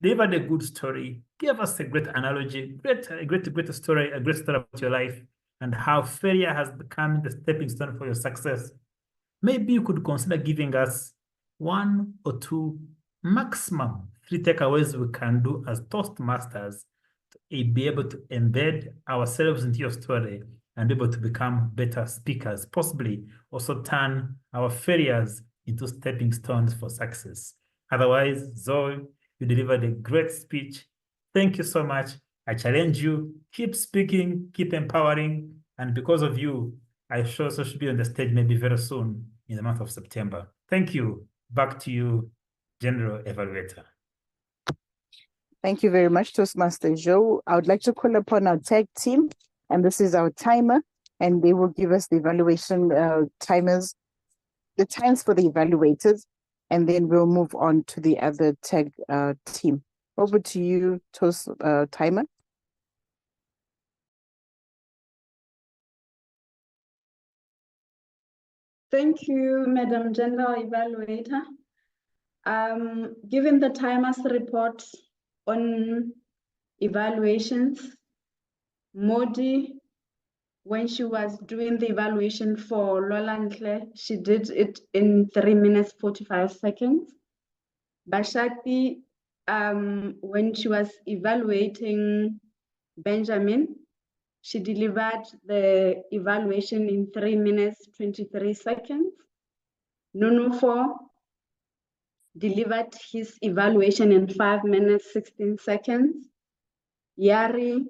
delivered a good story, gave us a great analogy, a great story about your life and how failure has become the stepping stone for your success. Maybe you could consider giving us 1 or 2, maximum 3 takeaways we can do as Toastmasters to be able to embed ourselves into your story and be able to become better speakers, possibly also turn our failures into stepping stones for success. Otherwise, Zoe, you delivered a great speech. Thank you so much. I challenge you, keep speaking, keep empowering, and because of you, I sure also should be on the stage maybe very soon in the month of September. Thank you. Back to you, General Evaluator. Thank you very much, Toastmaster Joe. I would like to call upon our tag team, and this is our timer, and they will give us the evaluation timers, the times for the evaluators, and then we'll move on to the other tag team. Over to you, Toast timer. Thank you, Madam General Evaluator. Given the timer's report on evaluations, Modi, when she was doing the evaluation for Lolantle, she did it in 3 minutes, 45 seconds. Bashaki, when she was evaluating Benjamin, she delivered the evaluation in 3 minutes, 23 seconds. Nunufo delivered his evaluation in 5 minutes, 16 seconds. Yari,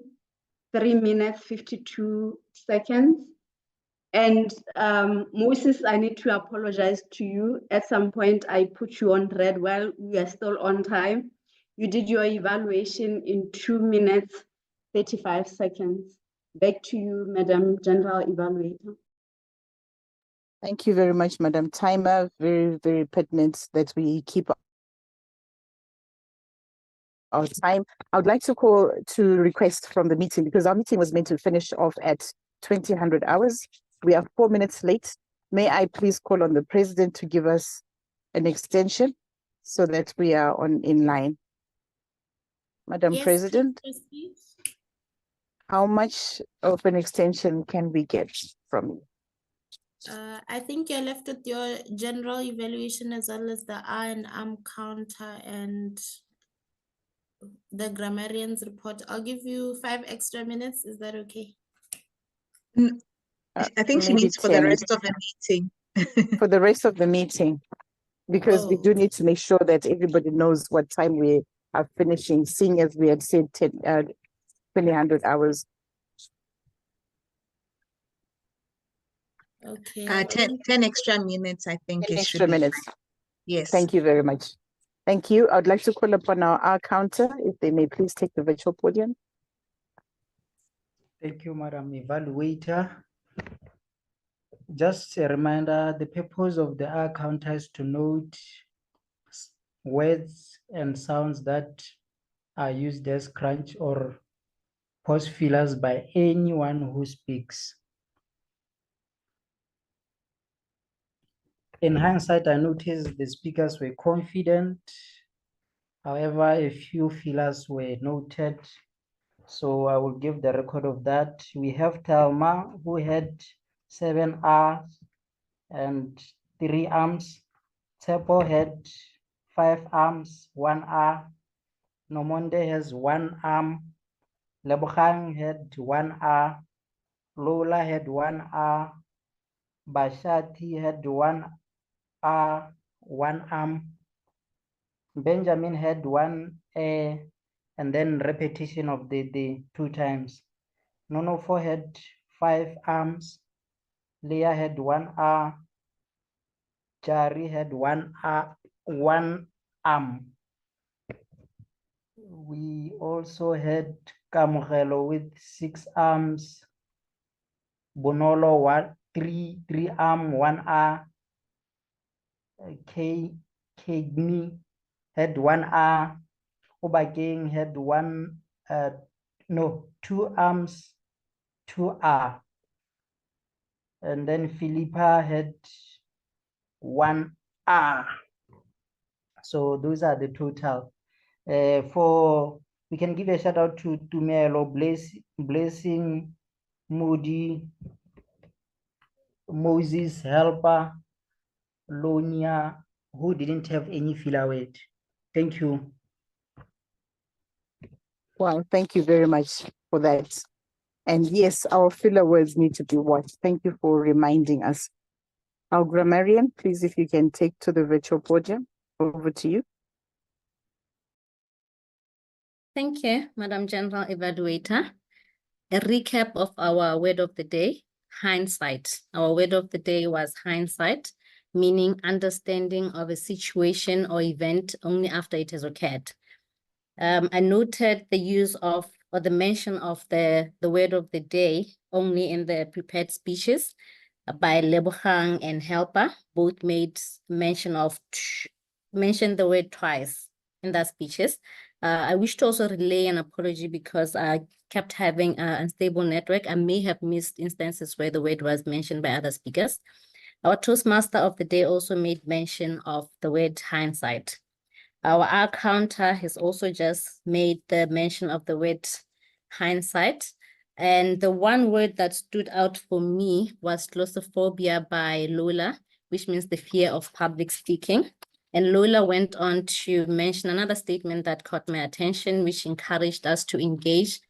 3 minutes, 52 seconds. And Moses, I need to apologize to you. At some point, I put you on red while we are still on time. You did your evaluation in 2 minutes, 35 seconds. Back to you, Madam General Evaluator. Thank you very much, Madam Timer. Very, very pertinent that we keep our time. I would like to call to request from the meeting, because our meeting was meant to finish off at 2000 hours. We are 4 minutes late. May I please call on the president to give us an extension so that we are in line? Madam Yes, President, please. how much of an extension can we get from you? I think you're left with your general evaluation as well as the R and M counter and the grammarian's report. I'll give you 5 extra minutes. Is that okay? I think she Maybe means for the 10. rest of the meeting. For the rest of the meeting, because we do need to make sure that everybody knows what time we are finishing, seeing as we had said 2000 hours. Okay. 10 extra minutes, I think. 10 it extra should be minutes. fine. Yes. Thank you very much. Thank you. I'd like to call upon our counter, if they may please take the virtual podium. Thank you, Madam Evaluator. Just a reminder, the purpose of the R counter is to note words and sounds that are used as crunch or pause fillers by anyone who speaks. In hindsight, I noticed the speakers were confident. However, a few fillers were noted. So I will give the record of that. We have Talma, who had 7 R's and 3 arms. Tepo had 5 arms, 1 R. Nomonde has 1 arm. Lebogang had 1 R. Lola had 1 R. Bashati had 1 R, 1 arm. Benjamin had 1 A, and then repetition of the 2 times. Nonofo had 5 arms. Leah had 1 R. Jari had 1 R, 1 arm. We also had Kamugelo with 6 arms. Bonolo 3 arm, 1 R. Kegni had 1 R. Obageng had 2 arms, 2 R. And then Philippa had 1 R. So those are the total. We can give a shout out to Tumelo, Blessing, Moody, Moses, Helper, Lonia, who didn't have any filler word. Thank you. Well, thank you very much for that. And yes, our filler words need to be watched. Thank you for reminding us. Our grammarian, please, if you can take to the virtual podium. Over to you. Thank you, Madam General Evaluator. A recap of our word of the day, hindsight. Our word of the day was hindsight, meaning understanding of a situation or event only after it has occurred. I noted the use of or the mention of the word of the day only in the prepared speeches by Lebogang and Helper. Both made mentioned the word twice in their speeches. I wish to also relay an apology because I kept having an unstable network. I may have missed instances where the word was mentioned by other speakers. Our Toastmaster of the day also made mention of the word hindsight. Our R counter has also just made the mention of the word hindsight. And the one word that stood out for me was glossophobia by Lola, which means the fear of public speaking. And Lola went on to mention another statement that caught my attention, which encouraged us to engage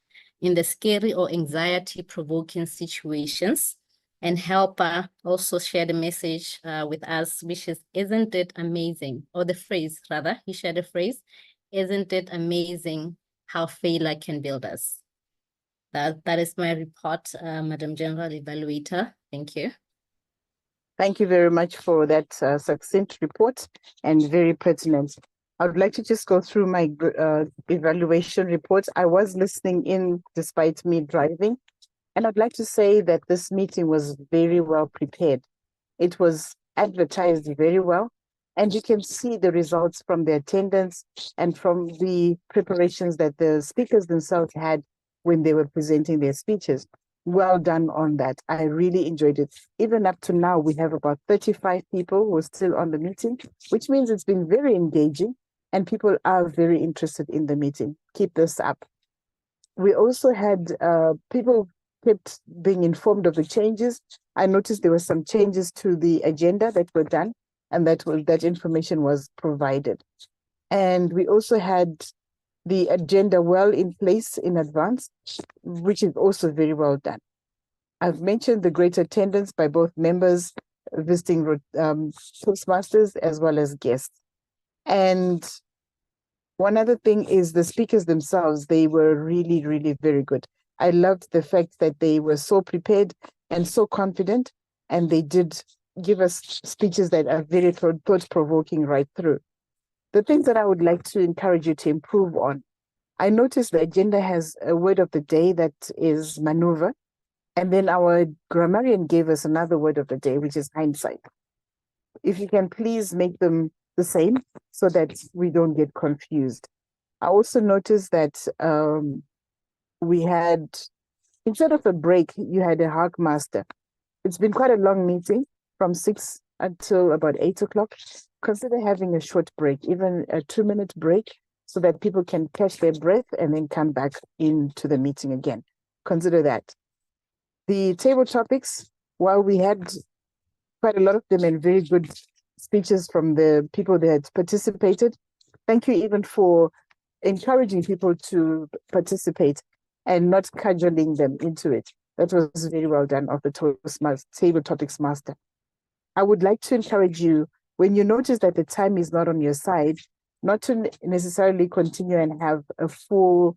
in the scary or anxiety-provoking situations. And Helper also shared a message with us, which is, isn't it amazing? Or the phrase, rather, he shared a phrase, isn't it amazing how failure can build us? That is my report, Madam General Evaluator. Thank you. Thank you very much for that succinct report and very pertinent. I would like to just go through my evaluation reports. I was listening in despite me driving, and I'd like to say that this meeting was very well prepared. It was advertised very well, and you can see the results from the attendance and from the preparations that the speakers themselves had when they were presenting their speeches. Well done on that. I really enjoyed it. Even up to now, we have about 35 people who are still on the meeting, which means it's been very engaging and people are very interested in the meeting. Keep this up. We also had people kept being informed of the changes. I noticed there were some changes to the agenda that were done, and that information was provided. And we also had the agenda well in place in advance, which is also very well done. I've mentioned the great attendance by both members visiting Toastmasters as well as guests. And one other thing is the speakers themselves, they were really, really very good. I loved the fact that they were so prepared and so confident, and they did give us speeches that are very thought-provoking right through. The things that I would like to encourage you to improve on, I noticed the agenda has a word of the day that is maneuver, and then our grammarian gave us another word of the day, which is hindsight. If you can please make them the same so that we don't get confused. I also noticed that we had, instead of a break, you had a hug master. It's been quite a long meeting from 6 until about 8 o'clock. Consider having a short break, even a 2-minute break, so that people can catch their breath and then come back into the meeting again. Consider that. The table topics, while we had quite a lot of them and very good speeches from the people that had participated, thank you even for encouraging people to participate and not cajoling them into it. That was very well done of the Toastmasters Table Topics Master. I would like to encourage you, when you notice that the time is not on your side, not to necessarily continue and have a full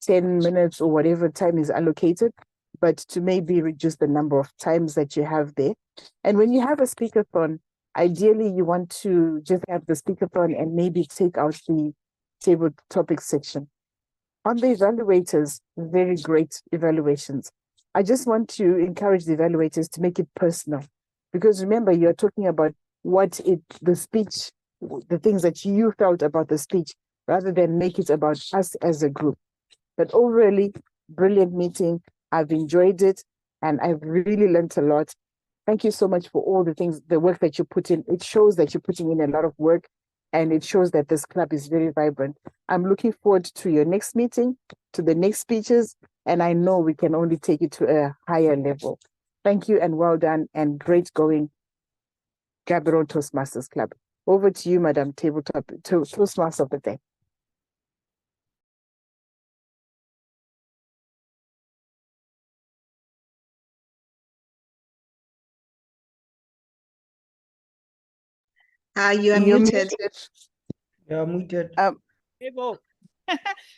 10 minutes or whatever time is allocated, but to maybe reduce the number of times that you have there. And when you have a speakerthon, ideally you want to just have the speakerthon and maybe take out the table topics section. On the evaluators, very great evaluations. I just want to encourage the evaluators to make it personal, because remember, you're talking about the speech, the things that you felt about the speech, rather than make it about us as a group. But overall, brilliant meeting. I've enjoyed it and I've really learned a lot. Thank you so much for all the work that you put in. It shows that you're putting in a lot of work, and it shows that this club is very vibrant. I'm looking forward to your next meeting, to the next speeches, and I know we can only take it to a higher level. Thank you and well done and great going, Gaborone Toastmasters Club. Over to you, Madam Toastmaster of the Day. You are muted. You're muted.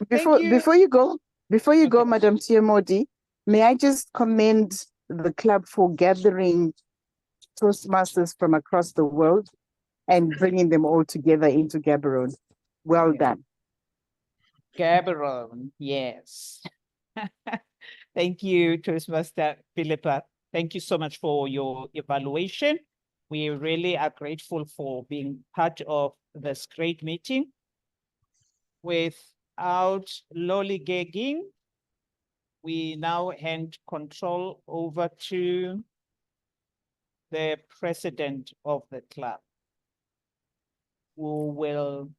Before you. before you go, Madam Tiamodi, may I just commend the club for gathering Toastmasters from across the world and bringing them all together into Gaborone. Well done. Gaborone, yes. Thank you, Toastmaster Philippa. Thank you so much for your evaluation. We really are grateful for being part of this great meeting. Without lollygagging, we now hand control over to the president of the club, who will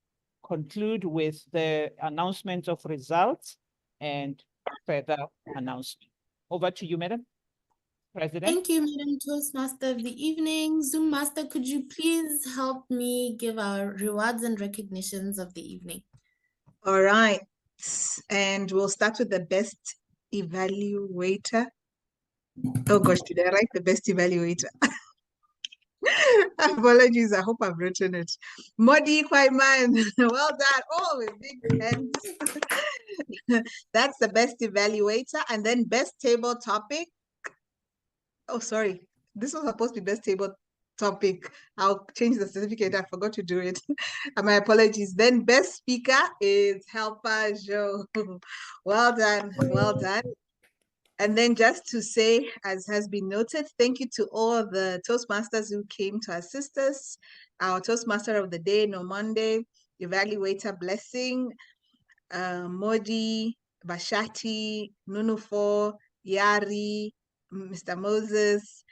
conclude with the announcement of results and further announcement. Over to you, Madam President. Thank you, Madam Toastmaster of the evening. Zoom Master, could you please help me give our rewards and recognitions of the evening? All right. And we'll start with the best evaluator. Oh gosh, did I write the best evaluator? Apologies, I hope I've written it. Modi Kwaiman, well done. Oh, with big hands. That's the best evaluator. And then best table topic. Oh, sorry. This was supposed to be best table topic. I'll change the certificate. I forgot to do it. My apologies. Then best speaker is Helper Joe. Well done. Well done. And then just to say, as has been noted, thank you to all the Toastmasters who came to assist us. Our Toastmaster of the day, Nomonde, Evaluator Blessing, Modi, Bashati, Nunufo, Yari, Mr. Moses,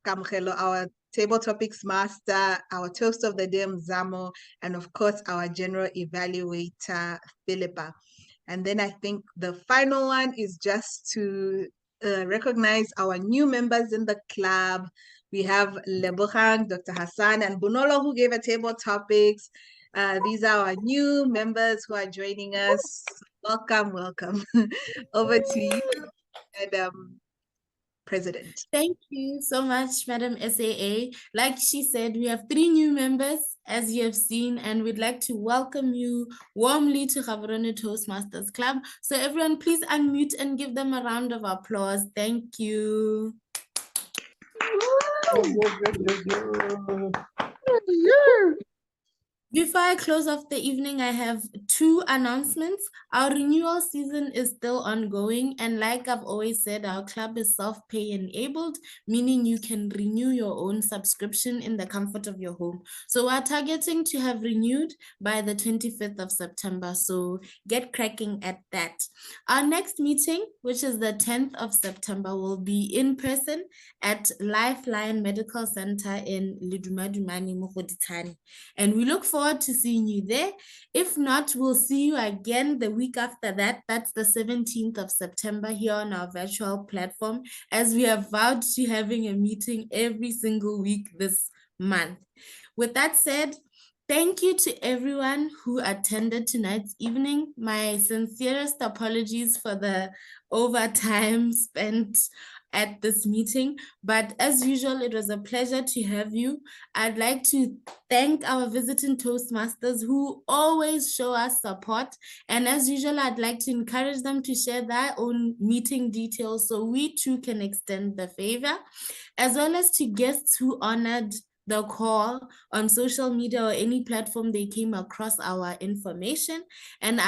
Kamkhelo, our table topics master, our toast of the day, Mzamo, and of course, our general evaluator, Philippa. And then I think the final one is just to recognize our new members in the club. We have Lebohang, Dr. Hassan, and Bunolo, who gave a table topics. These are our new members who are joining us. Welcome, welcome. Over to you, Madam President. Thank you so much, Madam SAA. Like she said, we have 3 new members, as you have seen, and we'd like to welcome you warmly to Gaborone Toastmasters Club. So everyone, please unmute and give them a round of applause. Thank you. Before I close off the evening, I have 2 announcements. Our renewal season is still ongoing, and like I've always said, our club is self-pay enabled, meaning you can renew your own subscription in the comfort of your home. So we're targeting to have renewed by the 25th of September, so get cracking at that. Our next meeting, which is the 10th of September, will be in person at Lifeline Medical Center in Lidumadumani, Mogoditani. And we look forward to seeing you there. If not, we'll see you again the week after that. That's the 17th of September here on our virtual platform, as we have vowed to having a meeting every single week this month. With that said, thank you to everyone who attended tonight's evening. My sincerest apologies for the overtime spent at this meeting, but as usual, it was a pleasure to have you. I'd like to thank our visiting Toastmasters who always show us support, and as usual, I'd like to encourage them to share their own meeting details so we too can extend the favor, as well as to guests who honored the call on social media or any platform they came across our information. And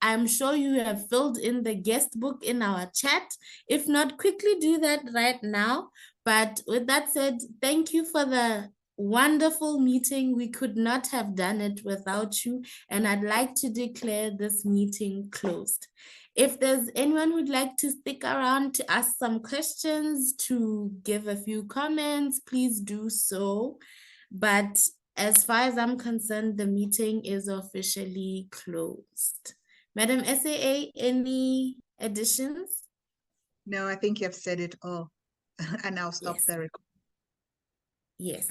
I'm sure you have filled in the guest book in our chat. If not, quickly do that right now. But with that said, thank you for the wonderful meeting. We could not have done it without you. And I'd like to declare this meeting closed. If there's anyone who'd like to stick around to ask some questions, to give a few comments, please do so. But as far as I'm concerned, the meeting is officially closed. Madam SAA, any additions? No, I think you have said it all. And I'll stop the recording. Yes.